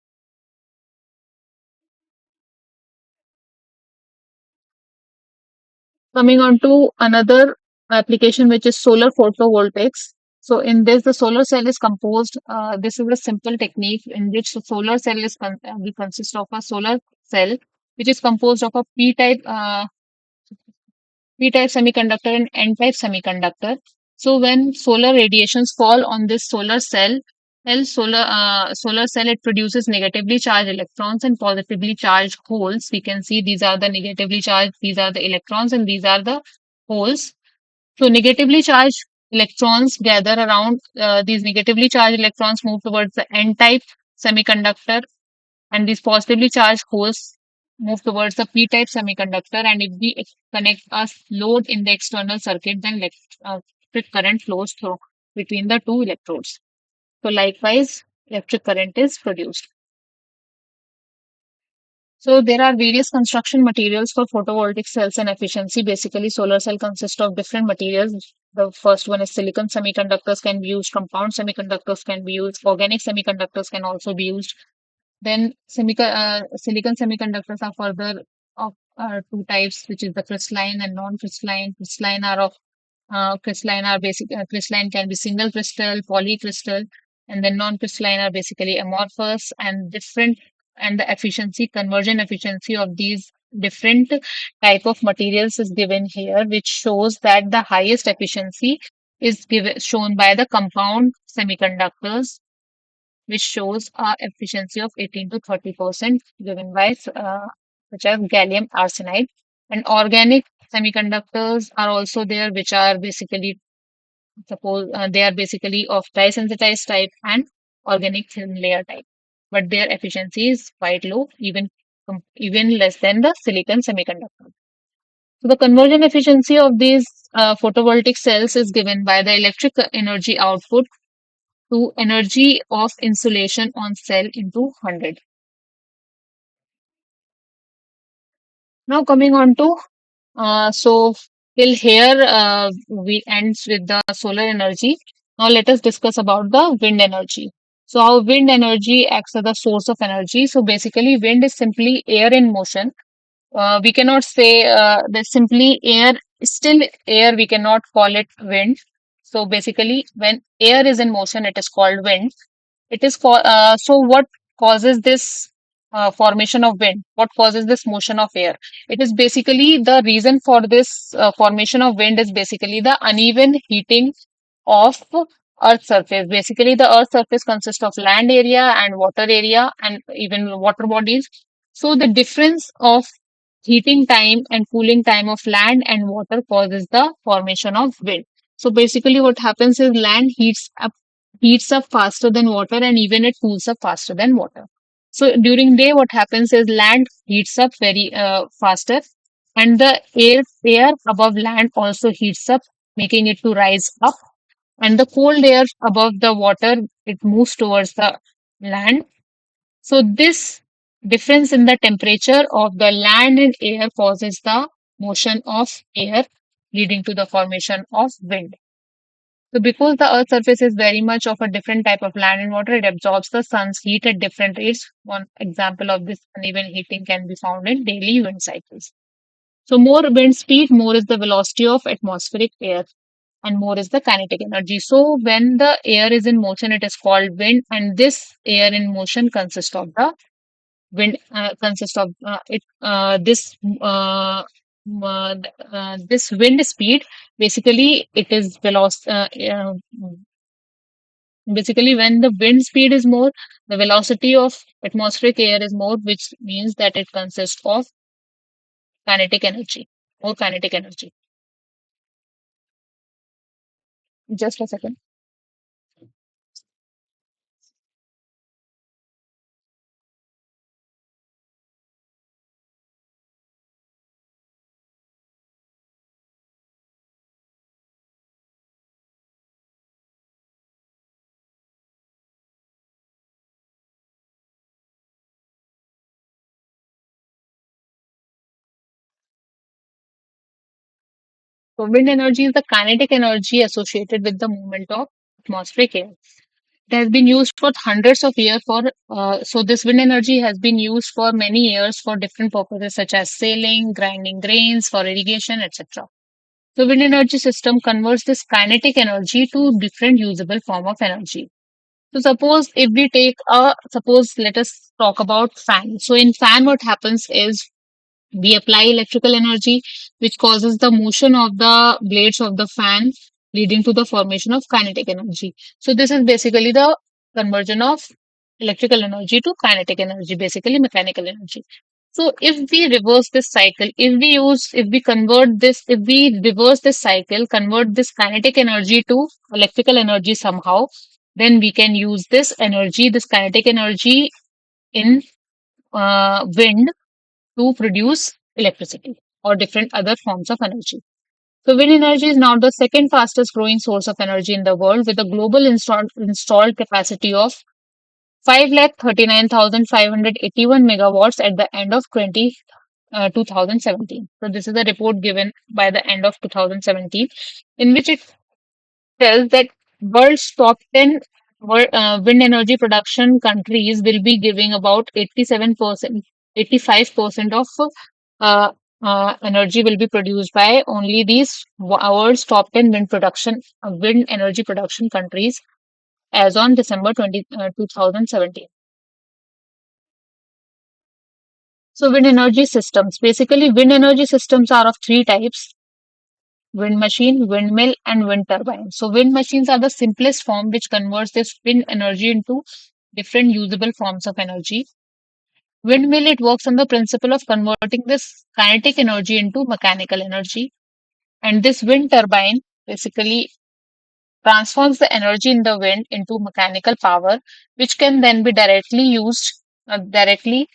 Coming on to another application, which is solar photovoltaics. So in this, the solar cell is composed. This is a simple technique in which the solar cell will consist of a solar cell, which is composed of a P-type semiconductor and N-type semiconductor. So when solar radiations fall on this solar cell, it produces negatively charged electrons and positively charged holes. We can see these are the negatively charged, these are the electrons, and these are the holes. So negatively charged electrons gather around these negatively charged electrons move towards the N-type semiconductor, and these positively charged holes move towards the p-type semiconductor. And if we connect a load in the external circuit, then electric current flows through between the two electrodes. So likewise, electric current is produced. So there are various construction materials for photovoltaic cells and efficiency. Basically, solar cell consists of different materials. The first one is silicon semiconductors can be used, compound semiconductors can be used, organic semiconductors can also be used. Then silicon semiconductors are further of two types, which is the crystalline and non-crystalline. Crystalline are basic. Crystalline can be single crystal, polycrystal, and then non-crystalline are basically amorphous and different. And the efficiency, conversion efficiency of these different type of materials is given here, which shows that the highest efficiency is given shown by the compound semiconductors, which shows a efficiency of 18 to 30% given by such as gallium arsenide. And organic semiconductors are also there, which are basically suppose they are basically of dye-sensitized type and organic thin layer type, but their efficiency is quite low, even less than the silicon semiconductor. So the conversion efficiency of these photovoltaic cells is given by the electric energy output to energy of insulation on cell into 100. Now coming on to so till here we ends with the solar energy. Now let us discuss about the wind energy. So how wind energy acts as the source of energy. So basically wind is simply air in motion. We cannot say that simply air, still air, we cannot call it wind. So basically when air is in motion it is called wind. So what causes this formation of wind? What causes this motion of air? It is basically the reason for this formation of wind is basically the uneven heating of Earth's surface. Basically, the Earth's surface consists of land area and water area and even water bodies. So the difference of heating time and cooling time of land and water causes the formation of wind. So basically what happens is land heats up faster than water and even it cools up faster than water. So during day what happens is land heats up very faster and the air above land also heats up, making it to rise up, and the cold air above the water it moves towards the land. So this difference in the temperature of the land and air causes the motion of air, leading to the formation of wind. So because the earth's surface is very much of a different type of land and water, it absorbs the sun's heat at different rates. One example of this uneven heating can be found in daily wind cycles. So more wind speed, more is the velocity of atmospheric air and more is the kinetic energy. So when the air is in motion, it is called wind, and this air in motion consists of it this this wind speed. Basically, it is velocity. Basically, when the wind speed is more, the velocity of atmospheric air is more, which means that it consists of kinetic energy, more kinetic energy. Just a second. So wind energy is the kinetic energy associated with the movement of atmospheric air. It has been used for hundreds of years so this wind energy has been used for many years for different purposes such as sailing, grinding grains, for irrigation, etc. So wind energy system converts this kinetic energy to different usable form of energy. So suppose let us talk about fan. So in fan what happens is we apply electrical energy, which causes the motion of the blades of the fan, leading to the formation of kinetic energy. So, this is basically the conversion of electrical energy to kinetic energy, basically mechanical energy. So, if we reverse this cycle, if we reverse this cycle, convert this kinetic energy to electrical energy somehow, then we can use this kinetic energy in wind to produce electricity or different other forms of energy. So, wind energy is now the second fastest growing source of energy in the world with a global installed capacity of 5,39,581 megawatts at the end of 2017. So, this is a report given by the end of 2017 in which it tells that world's top 10 wind energy production countries will be giving about 87%, 85% of uh, energy will be produced by only these world's top 10 wind energy production countries as on December 2017. So wind energy systems. Basically, wind energy systems are of three types: wind machine, windmill, and wind turbine. So wind machines are the simplest form which converts this wind energy into different usable forms of energy. Windmill, it works on the principle of converting this kinetic energy into mechanical energy. And this wind turbine basically transforms the energy in the wind into mechanical power, which can then be directly used directly,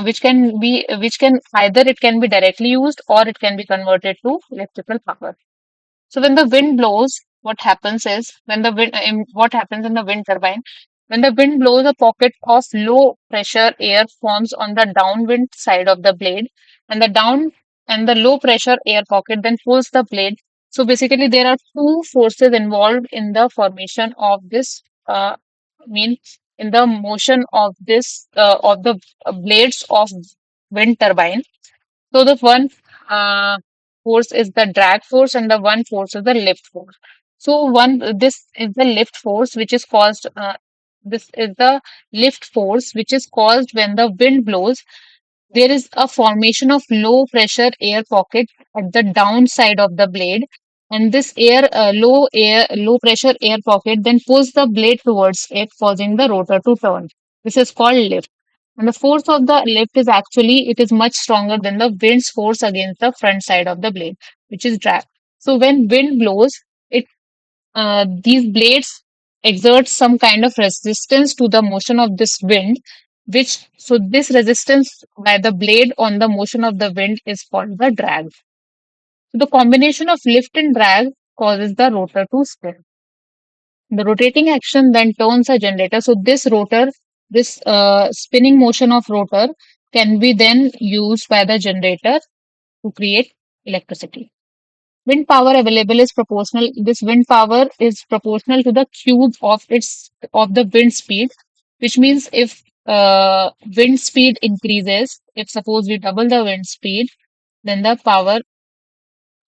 which can either it can be directly used or it can be converted to electrical power. So when the wind blows, what happens is what happens in the wind turbine, when the wind blows, a pocket of low pressure air forms on the downwind side of the blade, and the low pressure air pocket then pulls the blade. So basically, there are two forces involved in the formation of this. I mean, in the motion of the blades of wind turbine. So the one force is the drag force and the one force is the lift force. So this is the lift force which is caused. This is the lift force which is caused when the wind blows. There is a formation of low pressure air pocket at the downside of the blade, and this low pressure air pocket then pulls the blade towards it, causing the rotor to turn. This is called lift. And the force of the lift is actually it is much stronger than the wind's force against the front side of the blade, which is drag. So when wind blows, it these blades exert some kind of resistance to the motion of this wind, which so this resistance by the blade on the motion of the wind is called the drag. So the combination of lift and drag causes the rotor to spin. The rotating action then turns a generator. So this spinning motion of rotor can be then used by the generator to create electricity. Wind power available is proportional. This wind power is proportional to the cube of the wind speed, which means if wind speed increases, if suppose we double the wind speed, then the power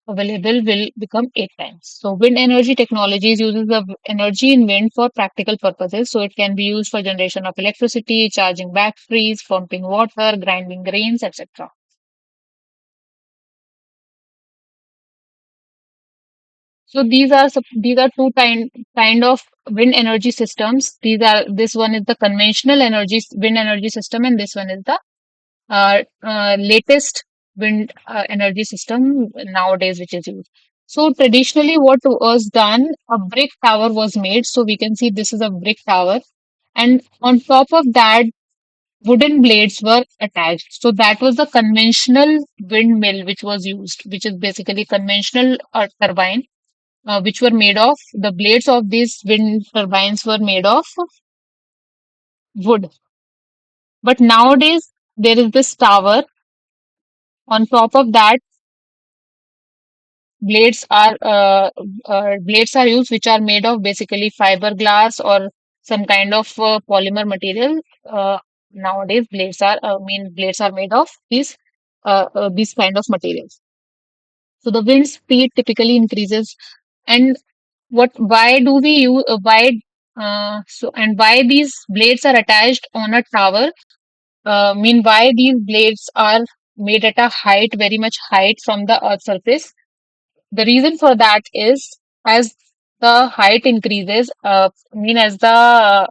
available will become 8 times. So wind energy technologies uses the energy in wind for practical purposes. So it can be used for generation of electricity, charging batteries, pumping water, grinding grains, etc. So these are two kind of wind energy systems. This one is the conventional wind energy system, and this one is the latest wind energy system nowadays, which is used. So traditionally, what was done, a brick tower was made. So we can see this is a brick tower, and on top of that, wooden blades were attached. So that was the conventional windmill which was used, which is basically conventional turbine which were made of the blades of these wind turbines were made of wood. But nowadays there is this tower. On top of that, blades are blades are used, which are made of basically fiberglass or some kind of polymer material. Nowadays, blades are made of these kind of materials. So the wind speed typically increases, and what why do we use why these blades are attached on a tower, mean why these blades are made at a height very much height from the earth surface. The reason for that is as the height increases, as the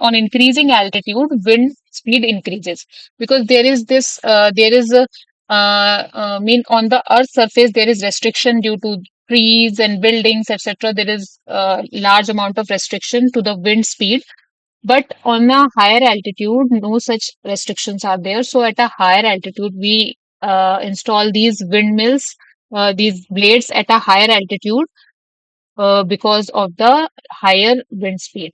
on increasing altitude, wind speed increases because there is a on the Earth's surface there is restriction due to trees and buildings, etc. There is a large amount of restriction to the wind speed, but on a higher altitude, no such restrictions are there. So at a higher altitude, we install these windmills, these blades at a higher altitude because of the higher wind speed.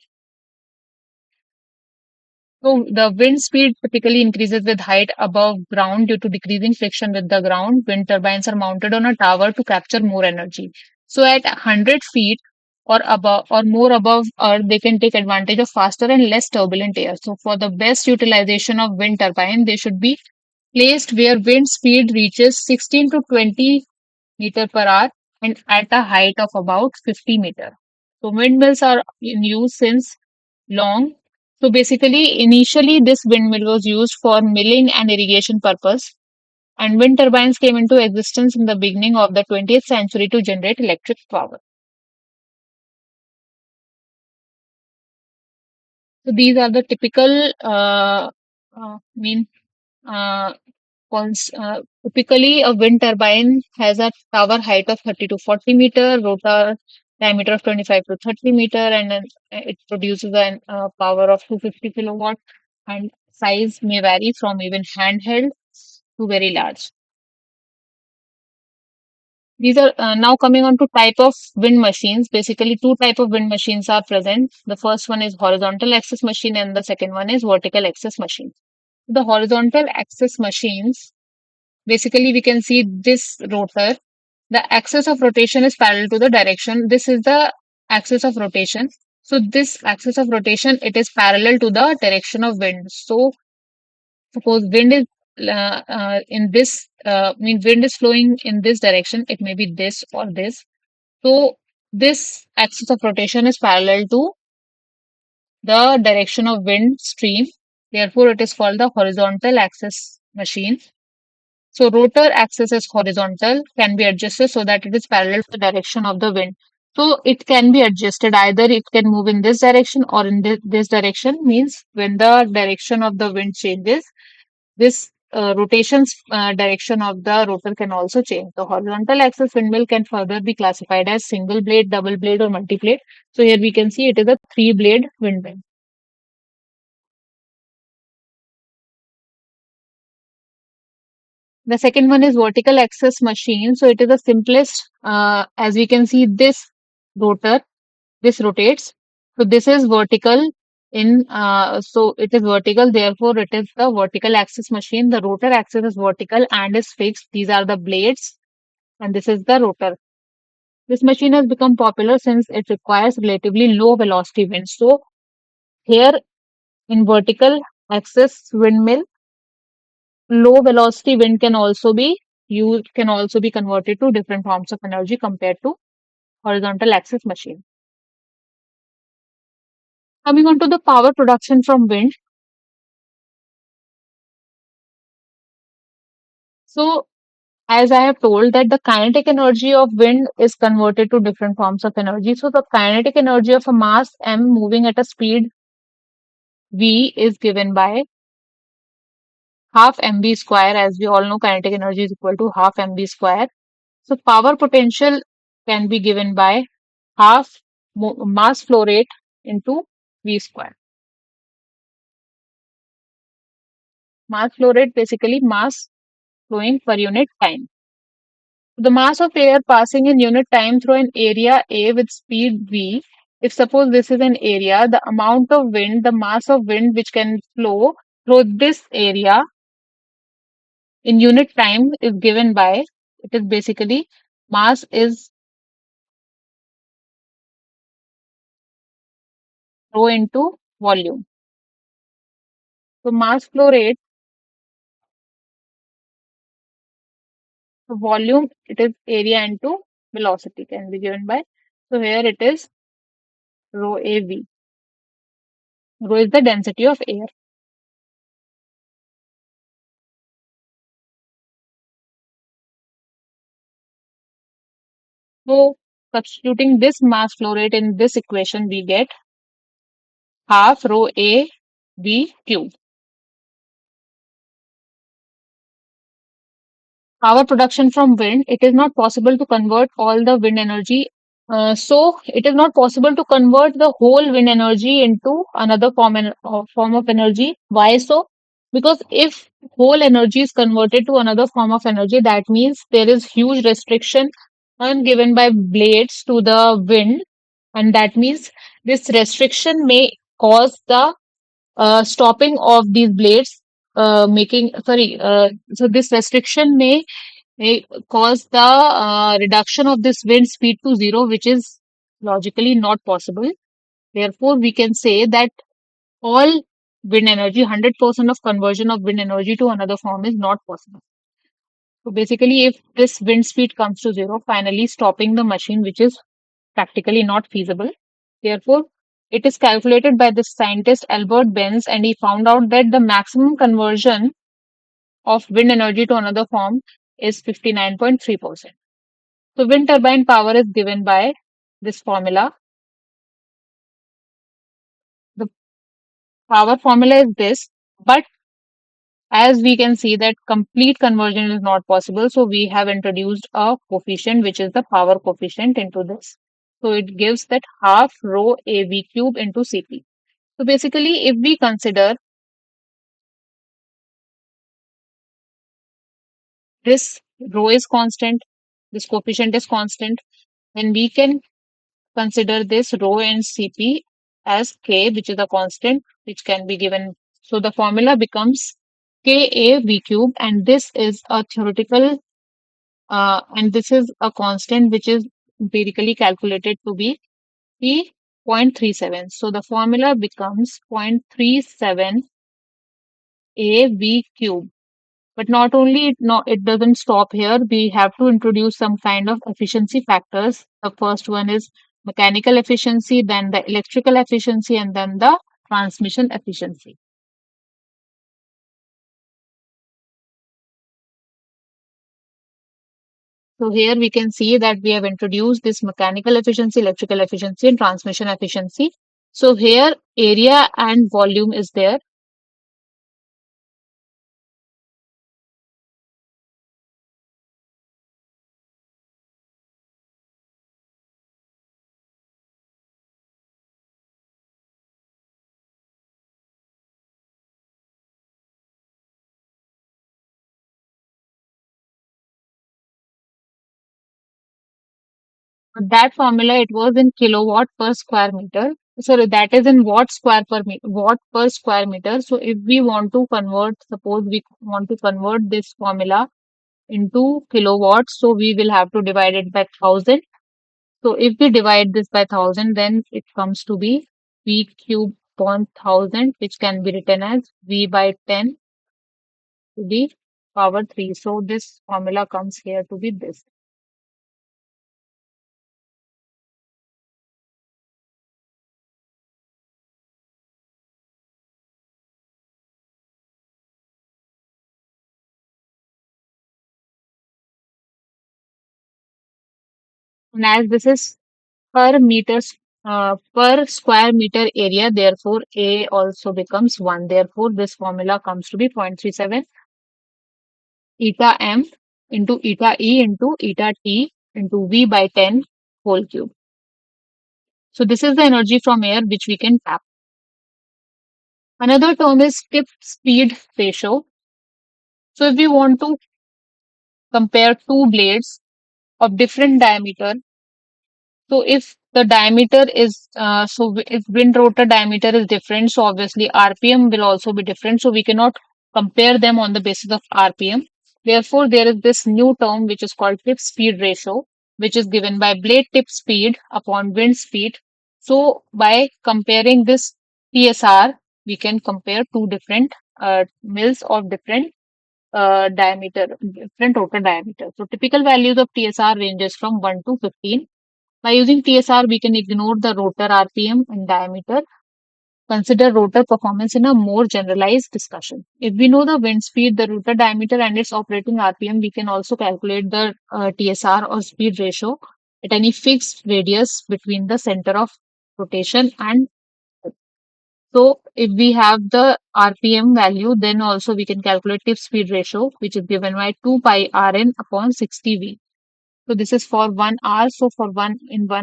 So the wind speed typically increases with height above ground due to decreasing friction with the ground. Wind turbines are mounted on a tower to capture more energy. So at 100 feet or above or more above Earth, they can take advantage of faster and less turbulent air. So for the best utilization of wind turbine, they should be placed where wind speed reaches 16 to 20 meter per hour and at a height of about 50 meter. So windmills are in use since long. So basically, initially this windmill was used for milling and irrigation purpose, and wind turbines came into existence in the beginning of the 20th century to generate electric power. So these are the typical mean uh, typically, a wind turbine has a tower height of 30 to 40 meter, rotor diameter of 25 to 30 meter, and then it produces a power of 250 kilowatt. And size may vary from even handheld to very large. These are now coming on to type of wind machines. Basically, two type of wind machines are present. The first one is horizontal axis machine, and the second one is vertical axis machine. The horizontal axis machines, basically, we can see this rotor. The axis of rotation is parallel to the direction. This is the axis of rotation. So this axis of rotation, it is parallel to the direction of wind. So suppose wind is in this, wind is flowing in this direction. It may be this or this. So this axis of rotation is parallel to the direction of wind stream. Therefore, it is called the horizontal axis machine. So rotor axis is horizontal, can be adjusted so that it is parallel to the direction of the wind. So it can be adjusted, either it can move in this direction or in this direction, means when the direction of the wind changes, this rotation's direction of the rotor can also change. The horizontal axis windmill can further be classified as single blade, double blade, or multi blade. So here we can see it is a three blade windmill. The second one is vertical axis machine. So it is the simplest. As we can see, this rotor, this rotates. So this is vertical so it is vertical. Therefore, it is the vertical axis machine. The rotor axis is vertical and is fixed. These are the blades, and this is the rotor. This machine has become popular since it requires relatively low velocity wind. So here in vertical axis windmill, low velocity wind can also be converted to different forms of energy compared to horizontal axis machine. Coming on to the power production from wind. So as I have told that the kinetic energy of wind is converted to different forms of energy. So the kinetic energy of a mass m moving at a speed v is given by half mv square. As we all know, kinetic energy is equal to half mv square. So power potential can be given by half mass flow rate into v square. Mass flow rate, basically mass flowing per unit time. The mass of air passing in unit time through an area A with speed v. If suppose this is an area, the amount of wind, the mass of wind which can flow through this area in unit time is given by, it is basically mass is rho into volume. So mass flow rate, so volume, it is area into velocity can be given by. So here it is rho AV. Rho is the density of air. So substituting this mass flow rate in this equation, we get half rho A V cube. Power production from wind, it is not possible to convert all the wind energy. So it is not possible to convert the whole wind energy into another form of energy. Why so? Because if whole energy is converted to another form of energy, that means there is huge restriction given by blades to the wind, and that means this restriction may cause the stopping of these blades, making sorry. So this restriction may cause the reduction of this wind speed to zero, which is logically not possible. Therefore, we can say that all wind energy, 100% of conversion of wind energy to another form is not possible. So basically, if this wind speed comes to zero, finally stopping the machine, which is practically not feasible. Therefore, it is calculated by the scientist Albert Benz, and he found out that the maximum conversion of wind energy to another form is 59.3%. So, wind turbine power is given by this formula. The power formula is this, but as we can see that complete conversion is not possible, so we have introduced a coefficient which is the power coefficient into this. So it gives that half rho AV cube into Cp. So basically, if we consider this rho is constant, this coefficient is constant, then we can consider this rho and Cp as K, which is a constant, which can be given. So the formula becomes KAV cube, and this is a theoretical, and this is a constant which is empirically calculated to be 0.37. So the formula becomes 0.37 AV cube. But not only it doesn't stop here. We have to introduce some kind of efficiency factors. The first one is mechanical efficiency, then the electrical efficiency, and then the transmission efficiency. So here we can see that we have introduced this mechanical efficiency, electrical efficiency, and transmission efficiency. So here area and volume is there. That formula, it was in kilowatt per square meter. Sorry, that is in watt per square meter. So if we want to convert, suppose we want to convert this formula into kilowatts, so we will have to divide it by 1000. So if we divide this by 1000, then it comes to be V cube upon 1000, which can be written as V by 10 to the power 3. So this formula comes here to be this. And as this is per square meter area, therefore A also becomes 1. Therefore, this formula comes to be 0.37 eta m into eta E into eta T into V by 10 whole cube. So this is the energy from air which we can tap. Another term is tip speed ratio. So if we want to compare two blades of different diameter, so if the diameter is, if wind rotor diameter is different, so obviously RPM will also be different. So we cannot compare them on the basis of RPM. Therefore, there is this new term which is called tip speed ratio, which is given by blade tip speed upon wind speed. So by comparing this TSR, we can compare two different mills of different diameter, different rotor diameter. So typical values of TSR ranges from 1 to 15. By using TSR, we can ignore the rotor RPM and diameter. Consider rotor performance in a more generalized discussion. If we know the wind speed, the rotor diameter, and its operating RPM, we can also calculate the TSR or speed ratio at any fixed radius between the center of rotation and. So if we have the RPM value, then also we can calculate tip speed ratio, which is given by 2 pi Rn upon 60V. So this is for 1 hour. So for 1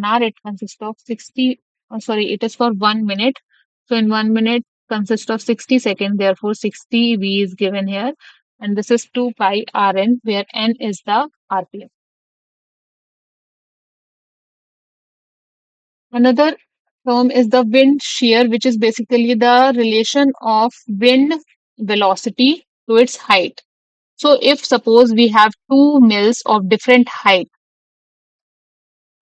hour, it consists of 60. Sorry, it is for 1 minute. So in 1 minute consists of 60 seconds. Therefore, 60V is given here. And this is 2 pi Rn, where N is the RPM. Another term is the wind shear, which is basically the relation of wind velocity to its height. So if suppose we have two mills of different height,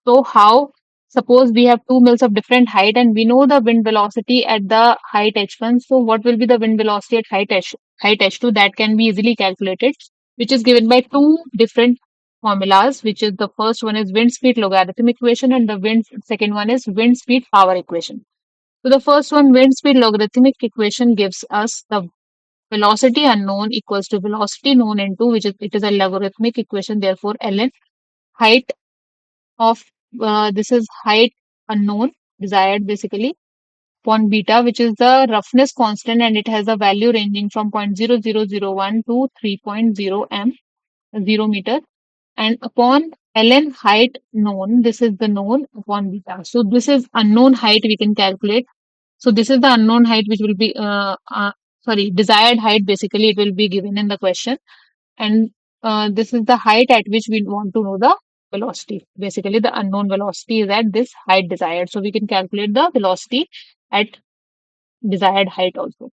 so how Suppose we have two mills of different height and we know the wind velocity at the height h1. So what will be the wind velocity at height h2? That can be easily calculated, which is given by two different formulas, which is the first one is wind speed logarithm equation and the second one is wind speed power equation. So the first one, wind speed logarithmic equation, gives us the velocity unknown equals to velocity known into, which is it is a logarithmic equation, therefore ln height of this is height unknown desired basically upon beta, which is the roughness constant, and it has a value ranging from 0.0001 to 3.0 m 0 meter, and upon ln height known, this is the known upon beta. So this is unknown height we can calculate. So this is the unknown height which will be sorry, desired height basically, it will be given in the question, and this is the height at which we want to know the velocity. Basically, the unknown velocity is at this height desired. So we can calculate the velocity at desired height also.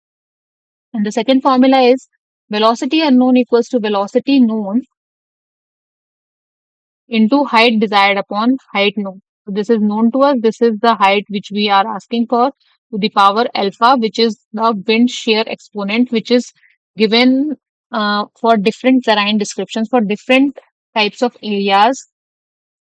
And the second formula is velocity unknown equals to velocity known into height desired upon height known. So this is known to us. This is the height which we are asking for to the power alpha, which is the wind shear exponent, which is given for different terrain descriptions for different types of areas.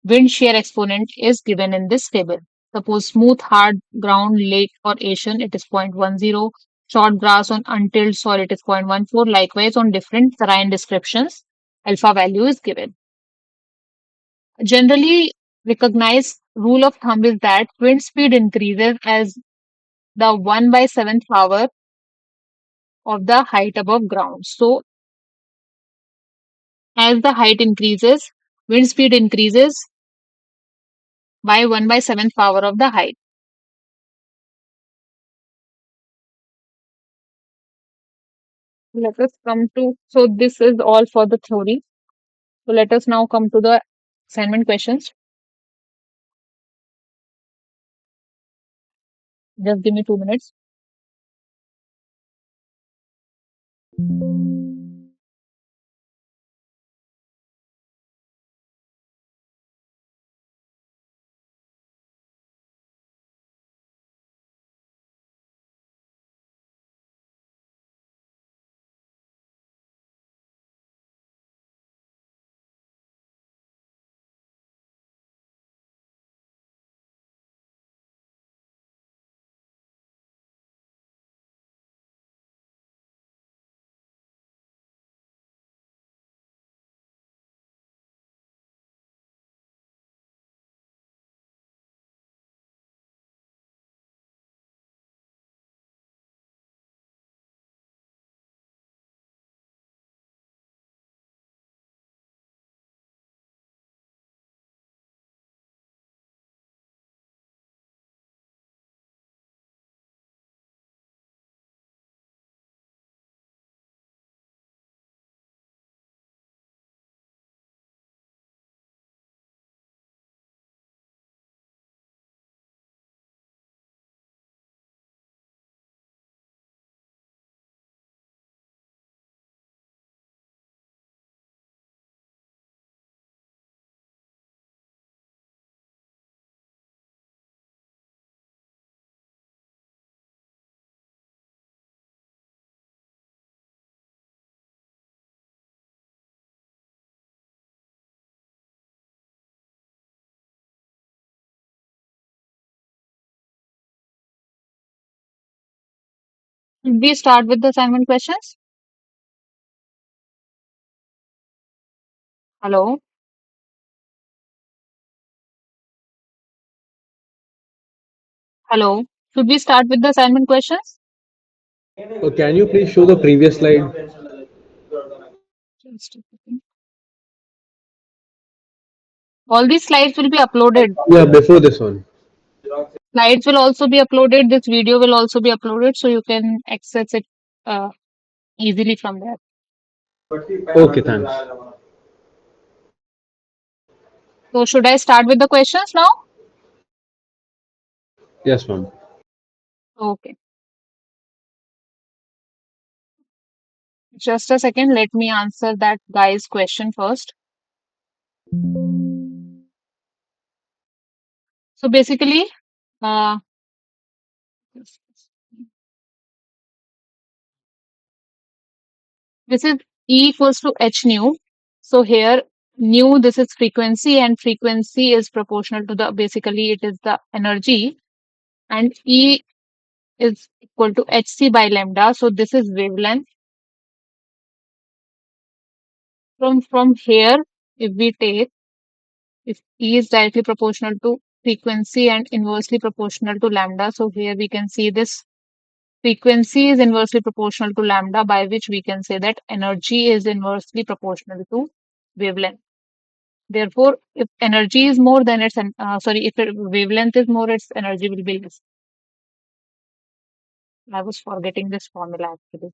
Wind shear exponent is given in this table. Suppose smooth, hard ground, lake or ocean, it is 0.10. Short grass on untilled soil, it is 0.14. Likewise, on different terrain descriptions, alpha value is given. Generally recognized rule of thumb is that wind speed increases as the 1 by 7th power of the height above ground. So, as the height increases, wind speed increases by 1 by 7th power of the height. Let us come to, so this is all for the theory. So let us now come to the assignment questions. Just give me 2 minutes. We start with the assignment questions. Hello. Hello. Should we start with the assignment questions? Can you please show the previous slide? Just a second. All these slides will be uploaded. Yeah, before this one. Slides will also be uploaded. This video will also be uploaded, so you can access it uh, easily from there. Okay, thanks. So should I start with the questions now? Yes, ma'am. Okay. Just a second. Let me answer that guy's question first. So basically, uh, this is E equals to h nu. So here nu, this is frequency, and frequency is proportional to the, basically it is the energy, and E is equal to hc by lambda. So this is wavelength. From here, if we take, if E is directly proportional to frequency and inversely proportional to lambda, so here we can see this frequency is inversely proportional to lambda, by which we can say that energy is inversely proportional to wavelength. Therefore, if energy is more, then its if wavelength is more, its energy will be less. I was forgetting this formula actually.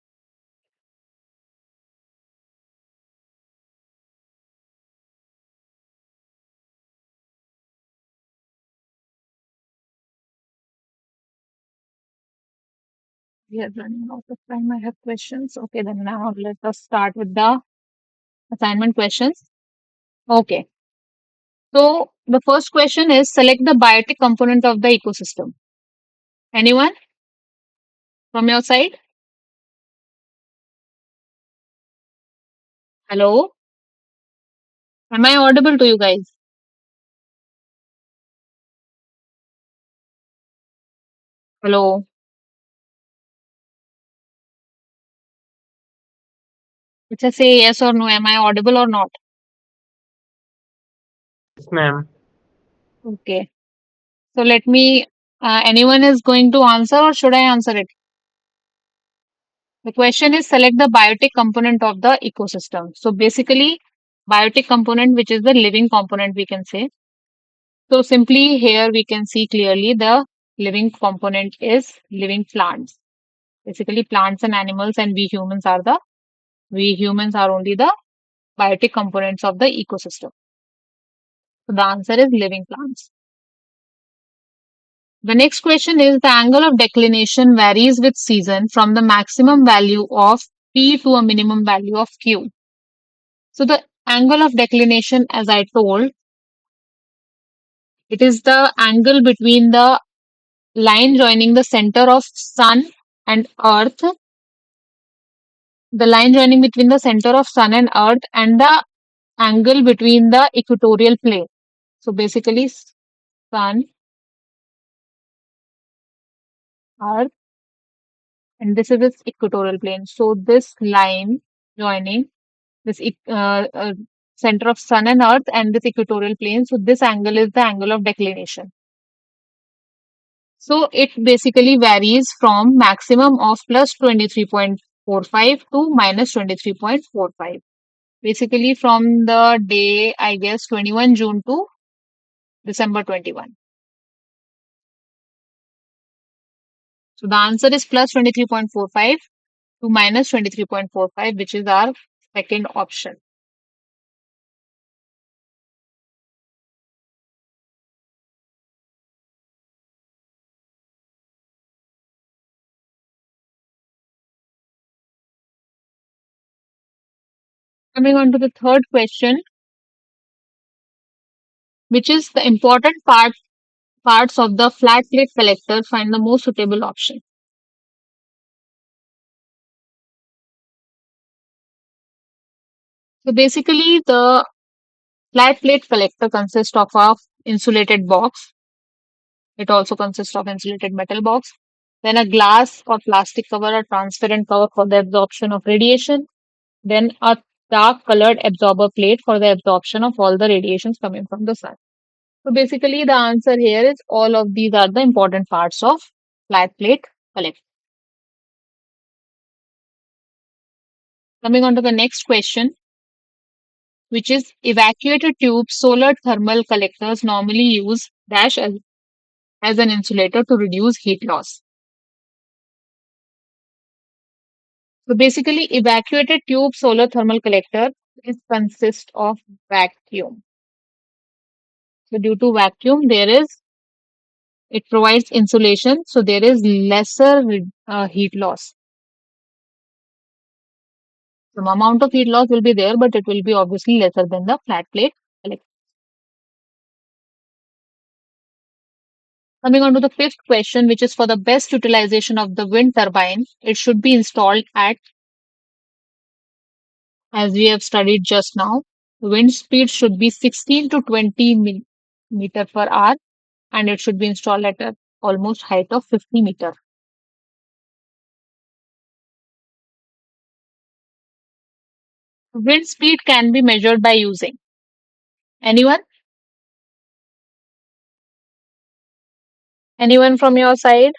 We are running out of time. I have questions. Okay, then now let us start with the assignment questions. Okay. So the first question is, select the biotic component of the ecosystem. Anyone from your side? Hello? Am I audible to you guys? Hello? Let's just say yes or no. Am I audible or not? Yes, ma'am. Okay. So let me, anyone is going to answer or should I answer it? The question is, select the biotic component of the ecosystem. So basically, biotic component, which is the living component, we can say. So simply here we can see clearly the living component is living plants. Basically plants and animals, and we humans are only the biotic components of the ecosystem. So the answer is living plants. The next question is, the angle of declination varies with season from the maximum value of P to a minimum value of Q. So the angle of declination, as I told, it is the angle between the line joining the center of sun and earth, the line joining between the center of sun and earth, and the angle between the equatorial plane. So basically sun, earth, and this is its equatorial plane. So this line joining this center of sun and earth and this equatorial plane, so this angle is the angle of declination. So it basically varies from maximum of plus 23.45 to minus 23.45. Basically from the day, I guess, 21 June to December 21. So the answer is plus 23.45 to minus 23.45, which is our second option. Coming on to the third question, which is the important parts of the flat plate collector, find the most suitable option. So basically the flat plate collector consists of a insulated box. It also consists of insulated metal box, then a glass or plastic cover or transparent cover for the absorption of radiation, then a dark colored absorber plate for the absorption of all the radiations coming from the sun. So basically the answer here is all of these are the important parts of flat plate collector. Coming on to the next question, which is, evacuated tube solar thermal collectors normally use dash as an insulator to reduce heat loss. So basically evacuated tube solar thermal collector is consist of vacuum. So due to vacuum, it provides insulation, so there is lesser heat loss. Some amount of heat loss will be there, but it will be obviously lesser than the flat plate collector. Coming on to the fifth question, which is for the best utilization of the wind turbine, it should be installed at, as we have studied just now, wind speed should be 16 to 20 meter per hour, and it should be installed at a almost height of 50 meter. Wind speed can be measured by using anyone? Anyone from your side?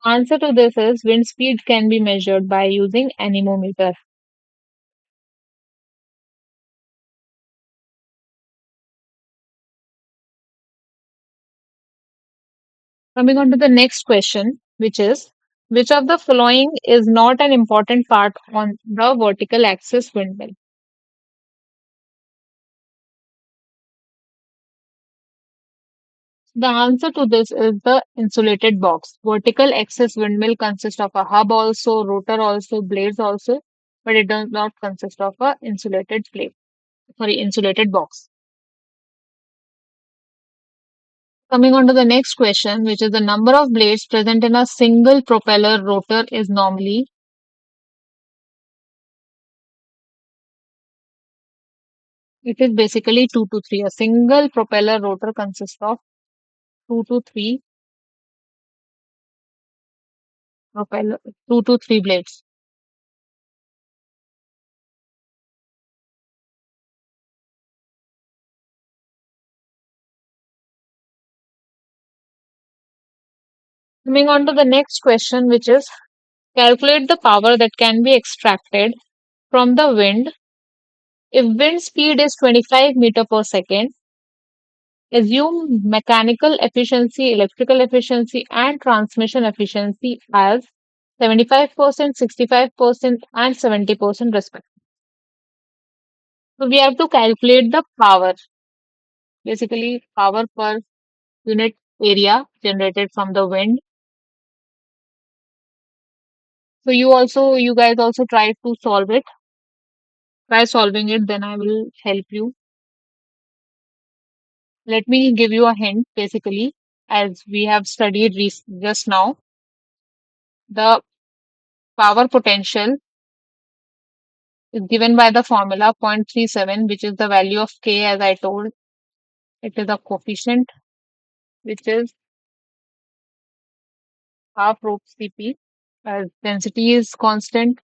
Answer to this is wind speed can be measured by using anemometer. Coming on to the next question, which is which of the following is not an important part on the vertical axis windmill? The answer to this is the insulated box. Vertical axis windmill consists of a hub also, rotor also, blades also, but it does not consist of a insulated plate. Sorry, insulated box. Coming on to the next question, which is the number of blades present in a single propeller rotor is normally. It is basically 2 to 3. A single propeller rotor consists of 2 to 3 propeller, 2 to 3 blades. Coming on to the next question, which is calculate the power that can be extracted from the wind if wind speed is 25 meter per second. Assume mechanical efficiency, electrical efficiency, and transmission efficiency as 75%, 65%, and 70% respectively. So we have to calculate the power, basically power per unit area generated from the wind. So you guys also try to solve it. Try solving it, then I will help you. Let me give you a hint, basically, as we have studied just now, the power potential is given by the formula 0.37, which is the value of K, as I told. It is a coefficient, which is half rho Cp, as density is constant,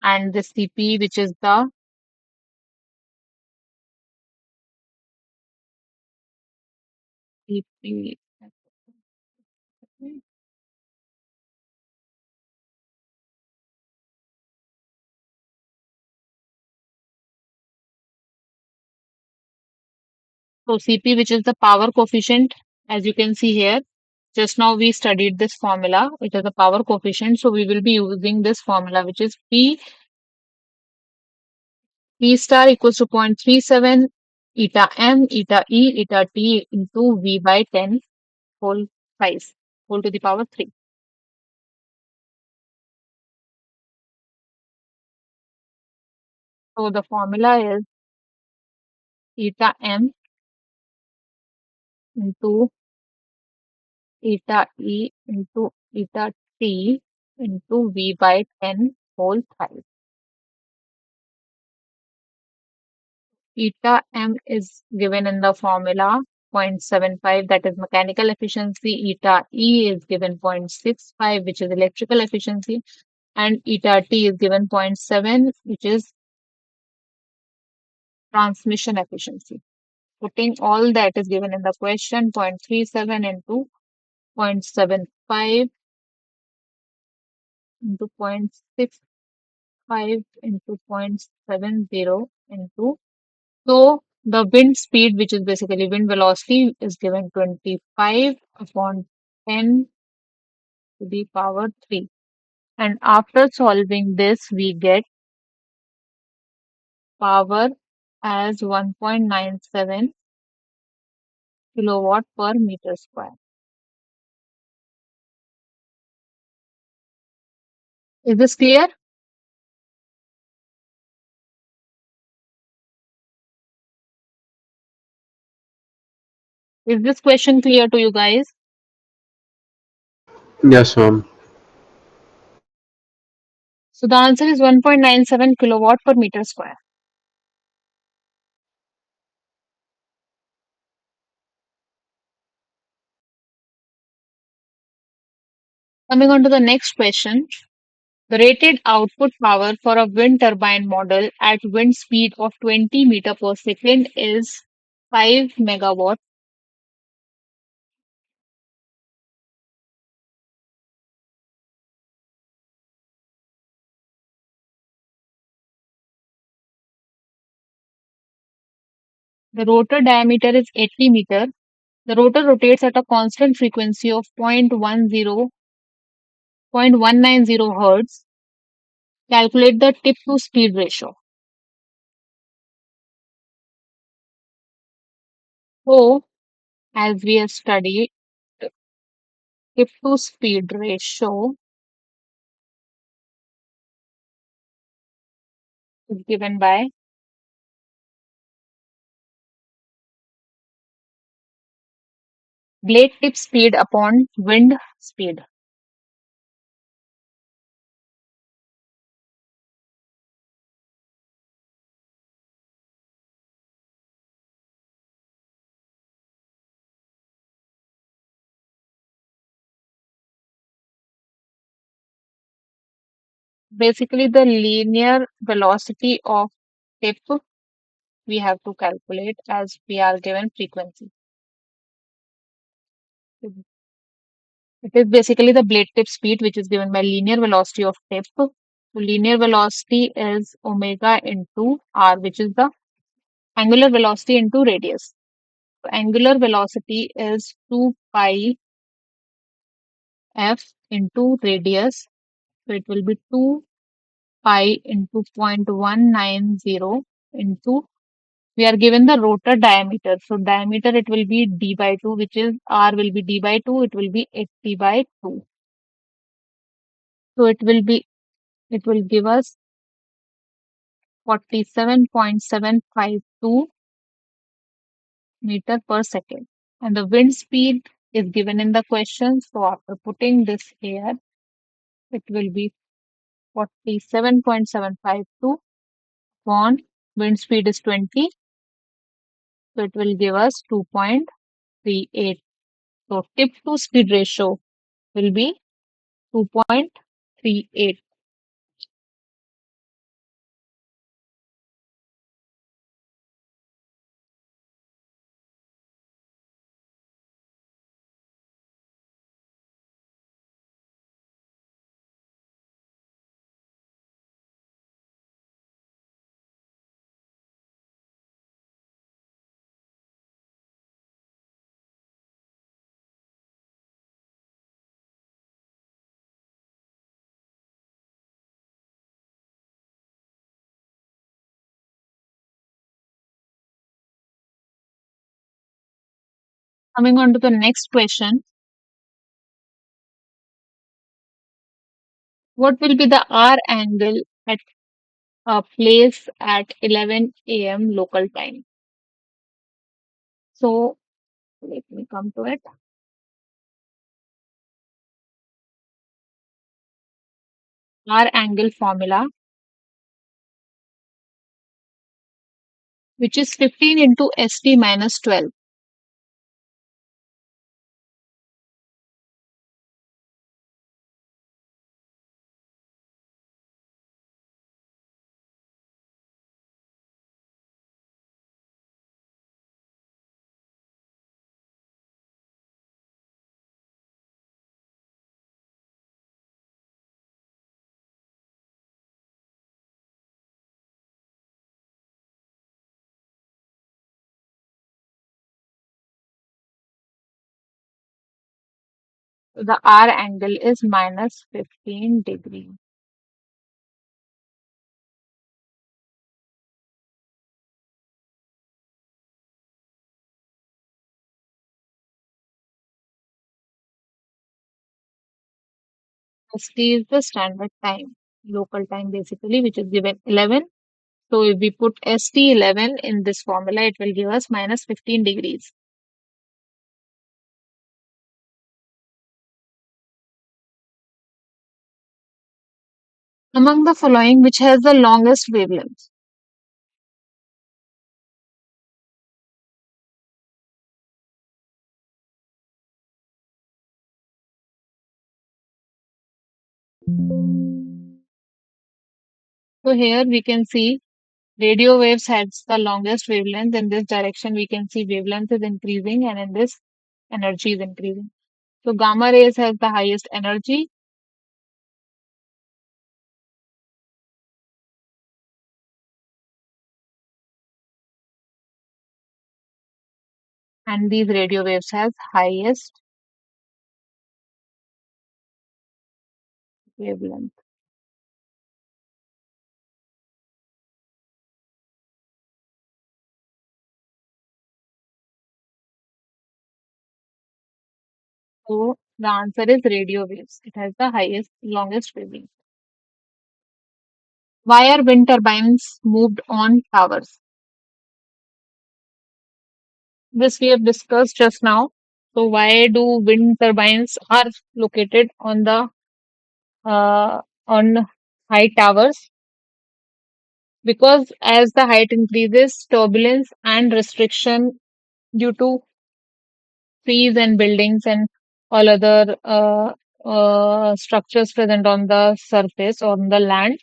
and the Cp, which is the Cp. So Cp, which is the power coefficient, as you can see here. Just now we studied this formula. It is a power coefficient. So we will be using this formula, which is P star equals to 0.37 eta m, eta E, eta T into V by 10 whole size, whole to the power 3. So the formula is eta m into eta E into eta T into V by 10 whole size. Eta m is given in the formula 0.75, that is mechanical efficiency. Eta E is given 0.65, which is electrical efficiency. And eta T is given 0.7, which is transmission efficiency. Putting all that is given in the question, 0.37 into 0.75 into 0.65 into 0.70 into. So the wind speed, which is basically wind velocity, is given 25 upon 10 to the power 3. And after solving this, we get power as 1.97 kilowatt per meter square. Is this clear? Is this question clear to you guys? Yes, ma'am. So the answer is 1.97 kilowatt per meter square. Coming on to the next question. The rated output power for a wind turbine model at wind speed of 20 meter per second is 5 megawatt. The rotor diameter is 80 meter. The rotor rotates at a constant frequency of 0.190 hertz. Calculate the tip to speed ratio. So, as we have studied, tip to speed ratio is given by blade tip speed upon wind speed. Basically, the linear velocity of tip we have to calculate as we are given frequency. It is basically the blade tip speed which is given by linear velocity of tip. So linear velocity is omega into r, which is the angular velocity into radius. So angular velocity is 2 pi f into radius. So it will be 2 pi into 0.190 into we are given the rotor diameter. So diameter it will be d by 2, which is r will be d by 2, it will be 80 by 2. So it will give us 47.752 meter per second. And the wind speed is given in the question. So after putting this here, it will be 47.752 upon wind speed is 20. So it will give us 2.38. So tip to speed ratio will be 2.38. Coming on to the next question. What will be the R angle at a place at 11 a.m. local time? So let me come to it. R angle formula, which is 15 into ST minus 12. The R angle is minus 15 degree. ST is the standard time, local time basically, which is given 11. So if we put ST11 in this formula, it will give us minus 15 degrees. Among the following, which has the longest wavelength? So here we can see radio waves has the longest wavelength. In this direction, we can see wavelength is increasing, and in this, energy is increasing. So gamma rays has the highest energy, and these radio waves has highest wavelength. So the answer is radio waves. It has the highest, longest wavelength. Why are wind turbines moved on towers? This we have discussed just now. So why do wind turbines are located on high towers? Because as the height increases, turbulence and restriction due to trees and buildings and all other structures present on the surface on the land,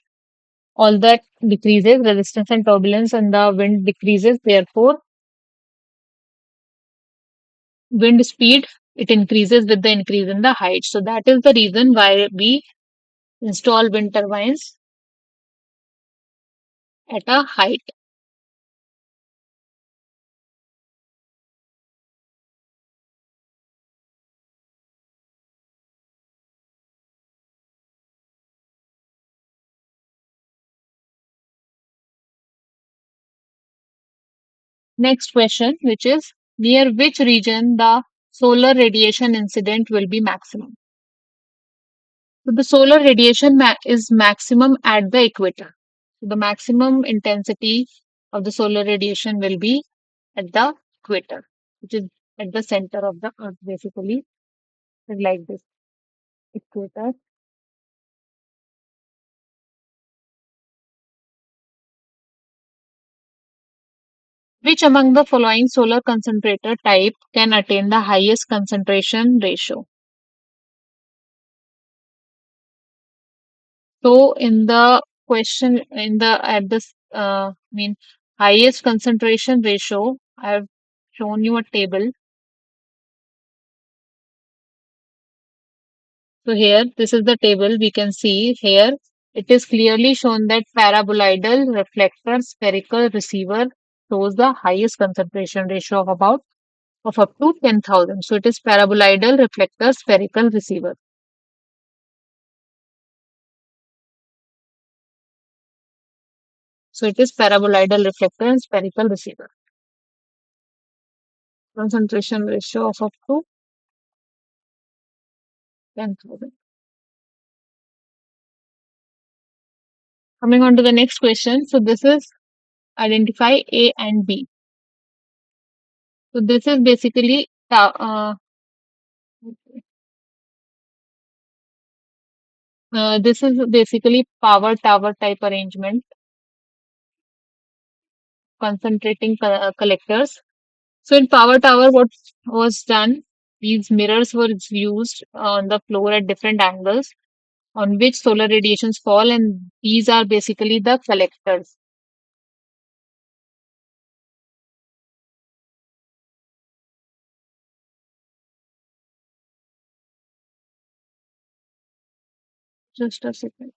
all that decreases, resistance and turbulence and the wind decreases. Therefore, wind speed it increases with the increase in the height. So that is the reason why we install wind turbines at a height. Next question, which is near which region the solar radiation incident will be maximum? So the solar radiation is maximum at the equator. So the maximum intensity of the solar radiation will be at the equator, which is at the center of the earth, basically. It's like this equator. Which among the following solar concentrator type can attain the highest concentration ratio? So in the question, in the at this, highest concentration ratio, I have shown you a table. So here, this is the table. We can see here, it is clearly shown that paraboloidal reflector spherical receiver shows the highest concentration ratio of up to 10,000. So it is paraboloidal reflector spherical receiver. So it is paraboloidal reflector and spherical receiver. Concentration ratio of up to 10,000. Coming on to the next question. So this is identify A and B. So this is basically this is basically power tower type arrangement, concentrating collectors. So in power tower, what was done? These mirrors were used on the floor at different angles on which solar radiations fall, and these are basically the collectors. Just a second.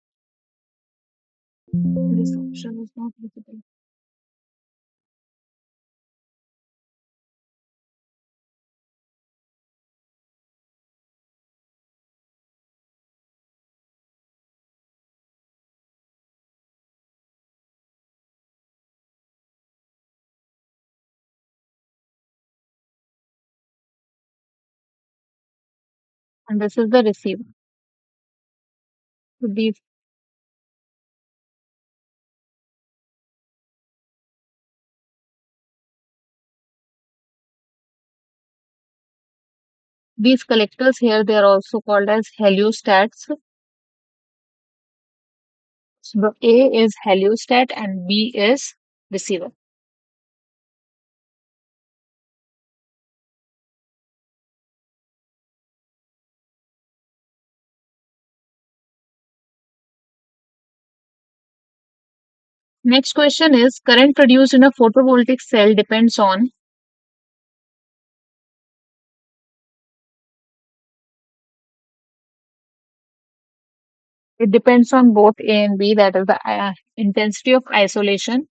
This option is not visible. And this is the receiver. So these collectors here, they are also called as heliostats. So A is heliostat and B is receiver. Next question is current produced in a photovoltaic cell depends on. It depends on both A and B, that is the intensity of isolation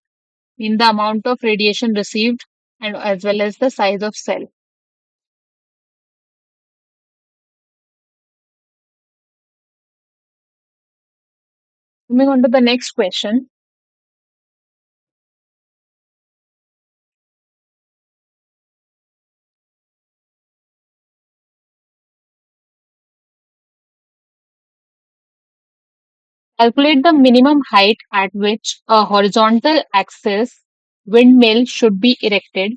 in the amount of radiation received and as well as the size of cell. Moving on to the next question. Calculate the minimum height at which a horizontal axis windmill should be erected.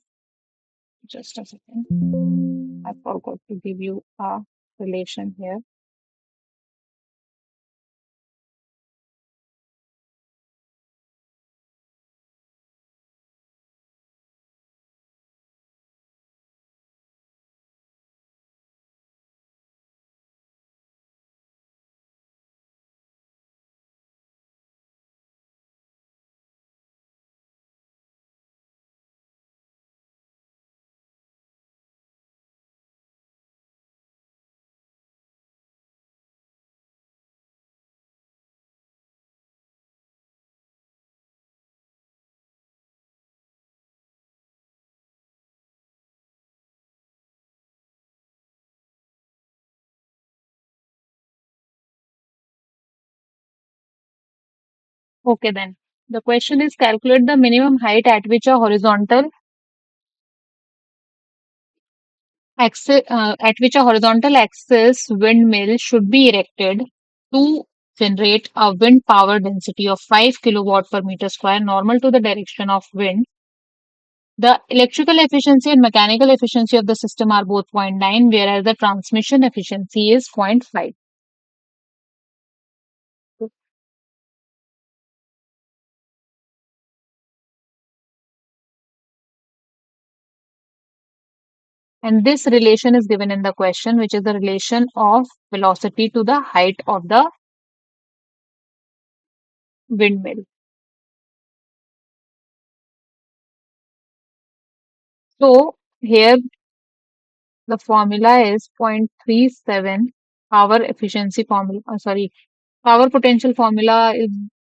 Just a second. I forgot to give you a relation here. Okay, then. The question is calculate the minimum height at which a horizontal axis windmill should be erected to generate a wind power density of 5 kilowatt per meter square normal to the direction of wind. The electrical efficiency and mechanical efficiency of the system are both zero point 0.9, whereas the transmission efficiency is 0.5. And this relation is given in the question, which is the relation of velocity to the height of the windmill. So here the formula is 0.37 power efficiency formula. Sorry, power potential formula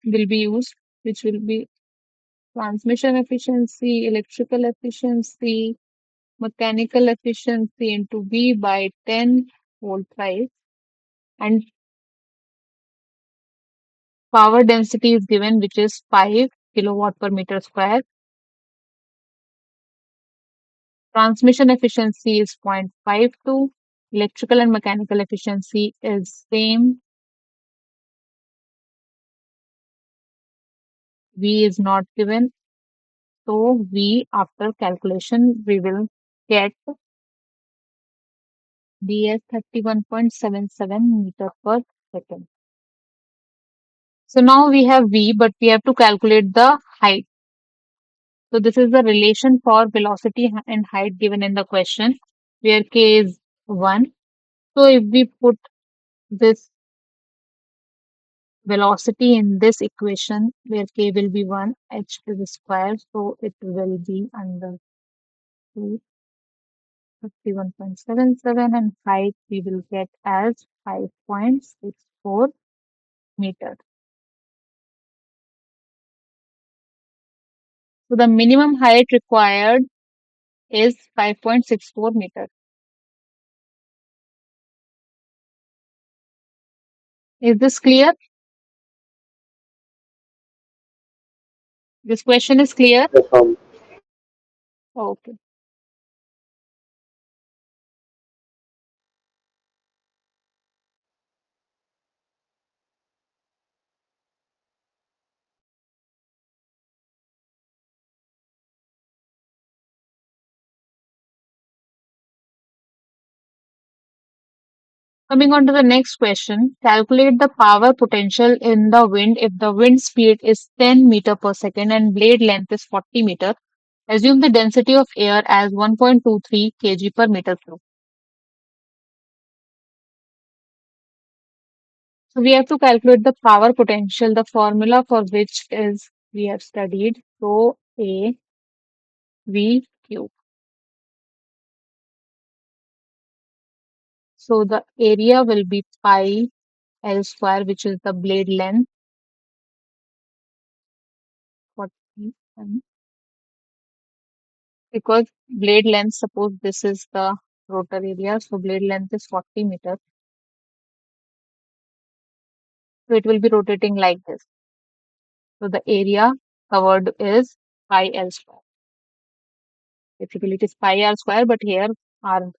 will be used, which will be transmission efficiency, electrical efficiency, mechanical efficiency into V by 10 whole 5, and power density is given, which is 5 kilowatt per meter square. Transmission efficiency is 0.52. Electrical and mechanical efficiency is same. V is not given. So V, after calculation, we will get D as 31.77 meter per second. So now we have V, but we have to calculate the height. So this is the relation for velocity and height given in the question, where K is 1. So if we put this velocity in this equation, where K will be 1, H to the square, so it will be under 251.77, and height we will get as 5.64 meter. So the minimum height required is 5.64 meter. Is this clear? This question is clear? Yes, Okay. Coming on to the next question, calculate the power potential in the wind if the wind speed is 10 meter per second and blade length is 40 meter. Assume the density of air as 1.23 kg per meter cube. So we have to calculate the power potential, the formula for which is we have studied rho A V cube. So the area will be pi L square, which is the blade length 40, and because blade length, suppose this is the rotor area, so blade length is 40 meters. So it will be rotating like this. So the area covered is pi L square. Basically, it is pi R square, but here our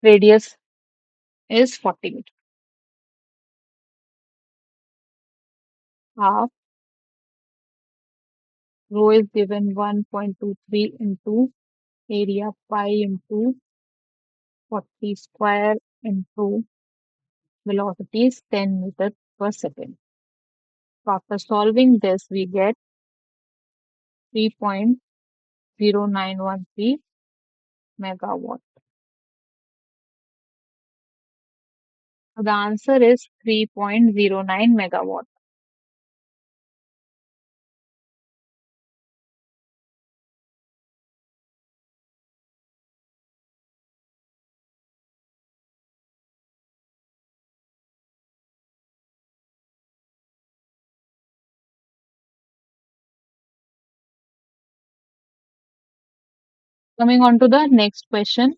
radius is 40 meters. Half rho is given 1.23 into area pi into 40 square into velocity is 10 meters per second. So after solving this, we get 3.0913 megawatt. So the answer is 3.09 megawatt. Coming on to the next question.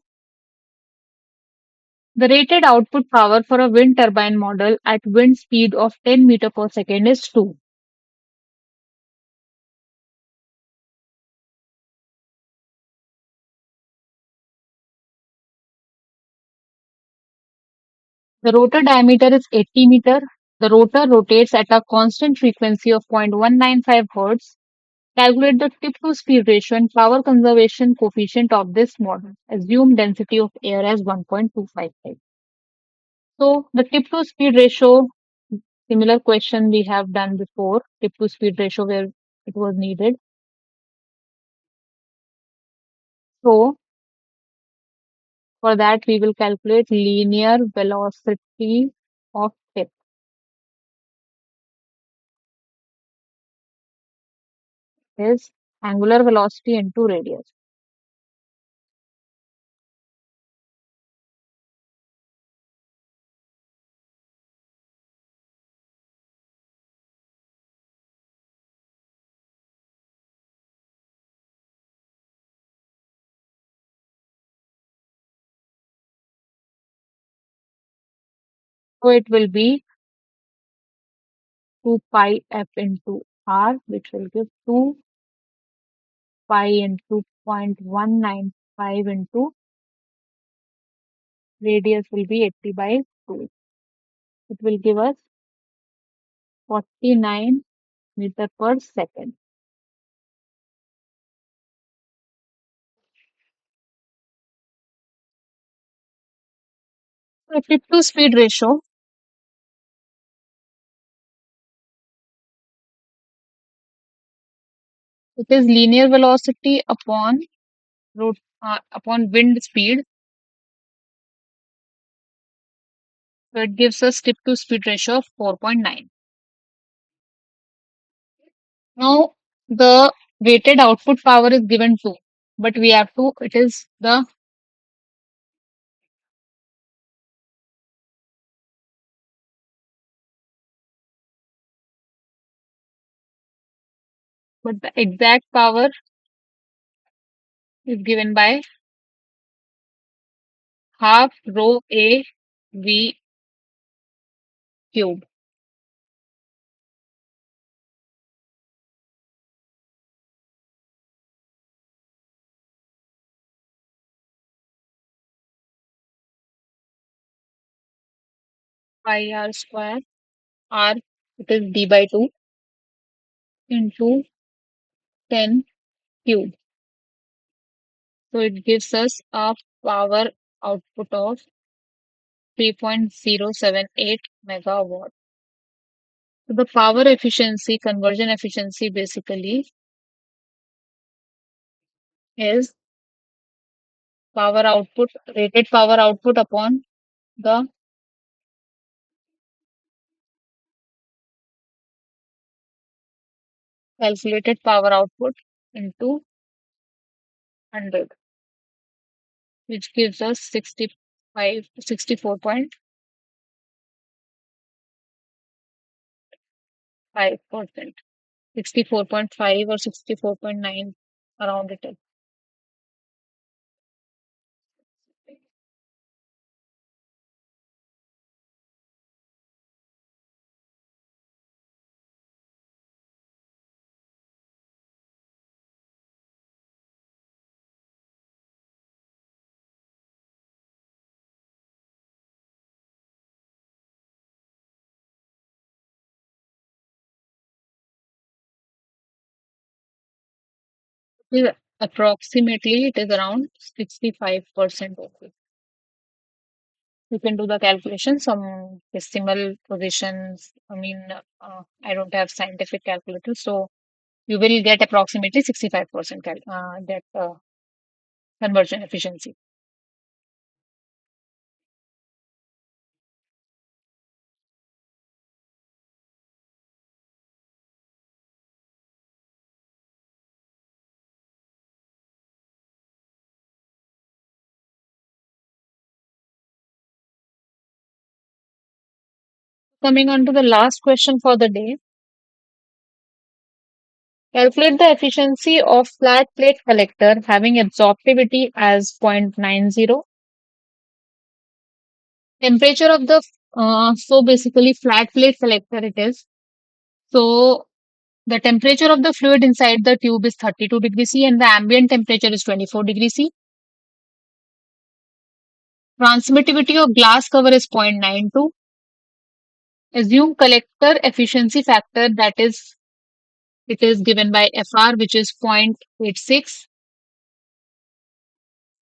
The rated output power for a wind turbine model at wind speed of 10 meter per second is 2. The rotor diameter is 80 meter. The rotor rotates at a constant frequency of 0.195 Hz. Calculate the tip to speed ratio and power conservation coefficient of this model. Assume density of air as 1.255. So the tip to speed ratio, similar question we have done before, tip to speed ratio where it was needed. So for that we will calculate linear velocity of tip is angular velocity into radius. So it will be 2 pi f into r, which will give 2 pi into 0.195 into radius will be 80 by 2. It will give us 49 meter per second. So tip to speed ratio, it is linear velocity upon wind speed. So it gives us tip to speed ratio of 4.9. Now the rated output power is given 2, but we have to, it is the, but the exact power is given by half rho A V cube. Pi r square, r, it is d by 2 into 10 cube. So it gives us a power output of 3.078 megawatt. So the power efficiency, conversion efficiency basically is power output, rated power output upon the calculated power output into 100, which gives us 64.5%. 64.5 or 64.9 around it. Is approximately it is around 65% of it. You can do the calculation, some decimal positions. I mean, I don't have scientific calculator, so you will get approximately 65% that conversion efficiency. Coming on to the last question for the day. Calculate the efficiency of flat plate collector having absorptivity as 0.90. Temperature of the so basically flat plate collector it is. So the temperature of the fluid inside the tube is 32 degrees C and the ambient temperature is 24 degrees C. Transmittivity of glass cover is 0.92. Assume collector efficiency factor that is it is given by FR which is 0.86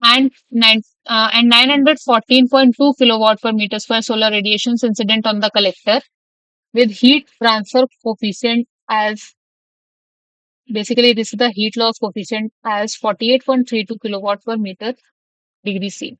and 914.2 kilowatt per meter square solar radiations incident on the collector with heat transfer coefficient as basically this is the heat loss coefficient as 48.32 kilowatt per meter degree C.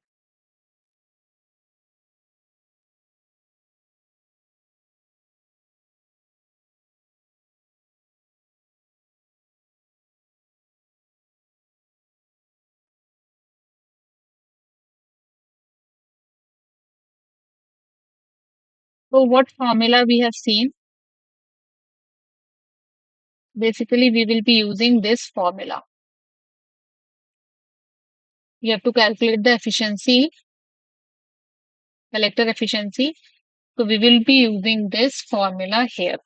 So what formula we have seen? Basically, we will be using this formula. We have to calculate the efficiency, collector efficiency. So we will be using this formula here.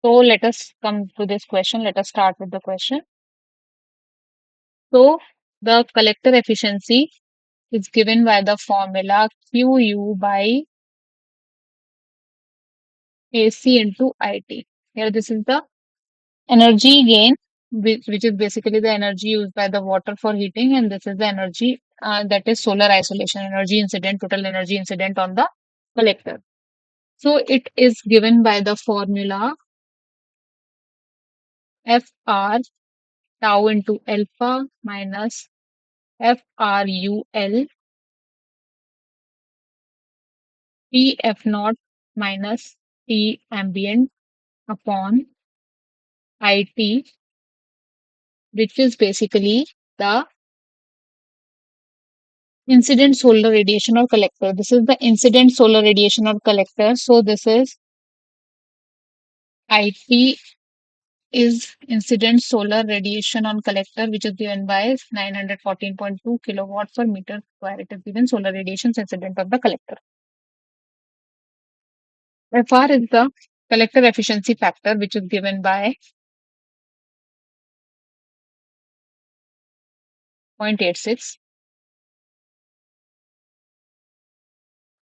So let us come to this question. Let us start with the question. So the collector efficiency is given by the formula QU by AC into IT. Here this is the energy gain, which is basically the energy used by the water for heating, and this is the energy that is solar isolation, energy incident, total energy incident on the collector. So it is given by the formula FR tau into alpha minus FRUL TF naught minus T ambient upon IT, which is basically the incident solar radiation or collector. This is the incident solar radiation or collector. So this is IT is incident solar radiation on collector, which is given by 914.2 kilowatt per meter square. It is given solar radiation incident on the collector. FR is the collector efficiency factor, which is given by 0.86.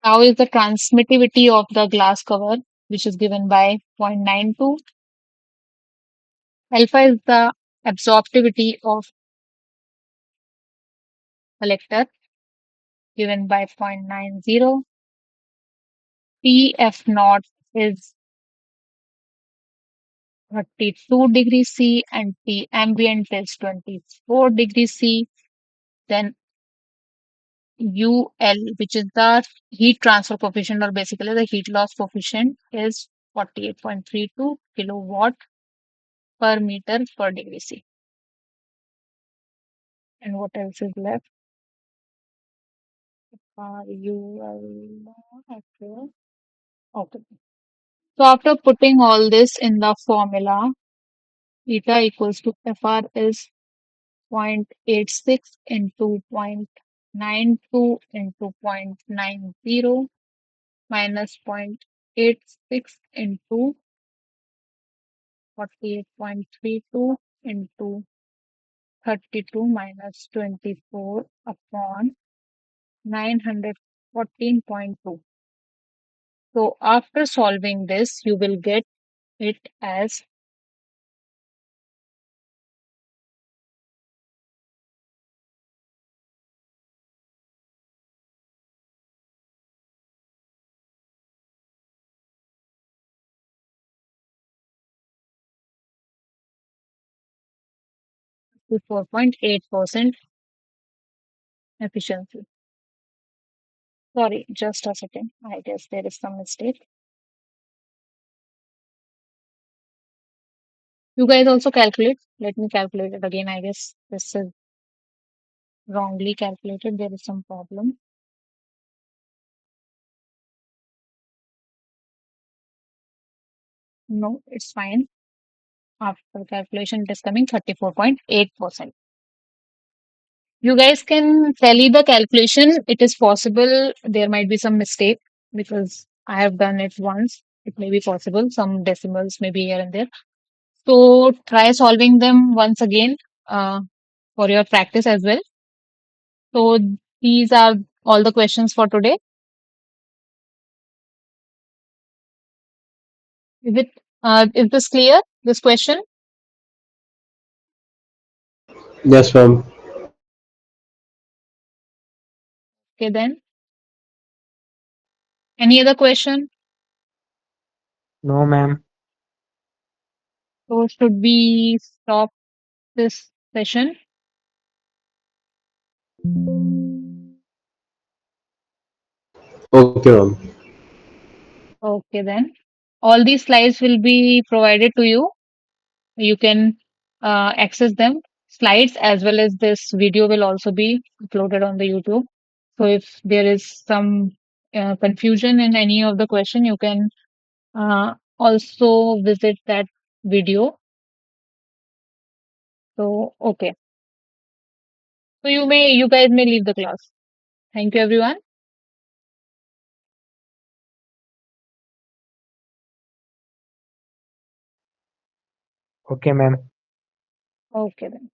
Now is the transmittivity of the glass cover, which is given by 0.92. Alpha is the absorptivity of collector, given by 0.90. Pf naught is 32 degrees C and T ambient is 24 degrees C. Then UL, which is the heat transfer coefficient or basically the heat loss coefficient, is 48.32 kilowatt per meter per degree C. And what else is left? UL. Okay. Okay. So after putting all this in the formula, eta equals to FR is 0.86 into 0.92 into 0.90 minus 0.86 into 48.32 into 32 minus 24 upon 914.2. So after solving this, you will get it as 4.8% efficiency. Sorry, just a second. I guess there is some mistake. You guys also calculate. Let me calculate it again. I guess this is wrongly calculated. There is some problem. No, it's fine. After calculation, it is coming 34.8%. You guys can tally the calculation. It is possible there might be some mistake because I have done it once. It may be possible. Some decimals may be here and there. So try solving them once again uh, for your practice as well. So these are all the questions for today. Is this clear? This question? Yes, ma'am. Okay then. Any other question? No, ma'am. So should we stop this session? Okay, ma'am. Okay then. All these slides will be provided to you. You can access them. Slides as well as this video will also be uploaded on the YouTube. So if there is some confusion in any of the question, you can also visit that video. So okay. So you guys may leave the class. Thank you everyone. Okay, ma'am. Okay then.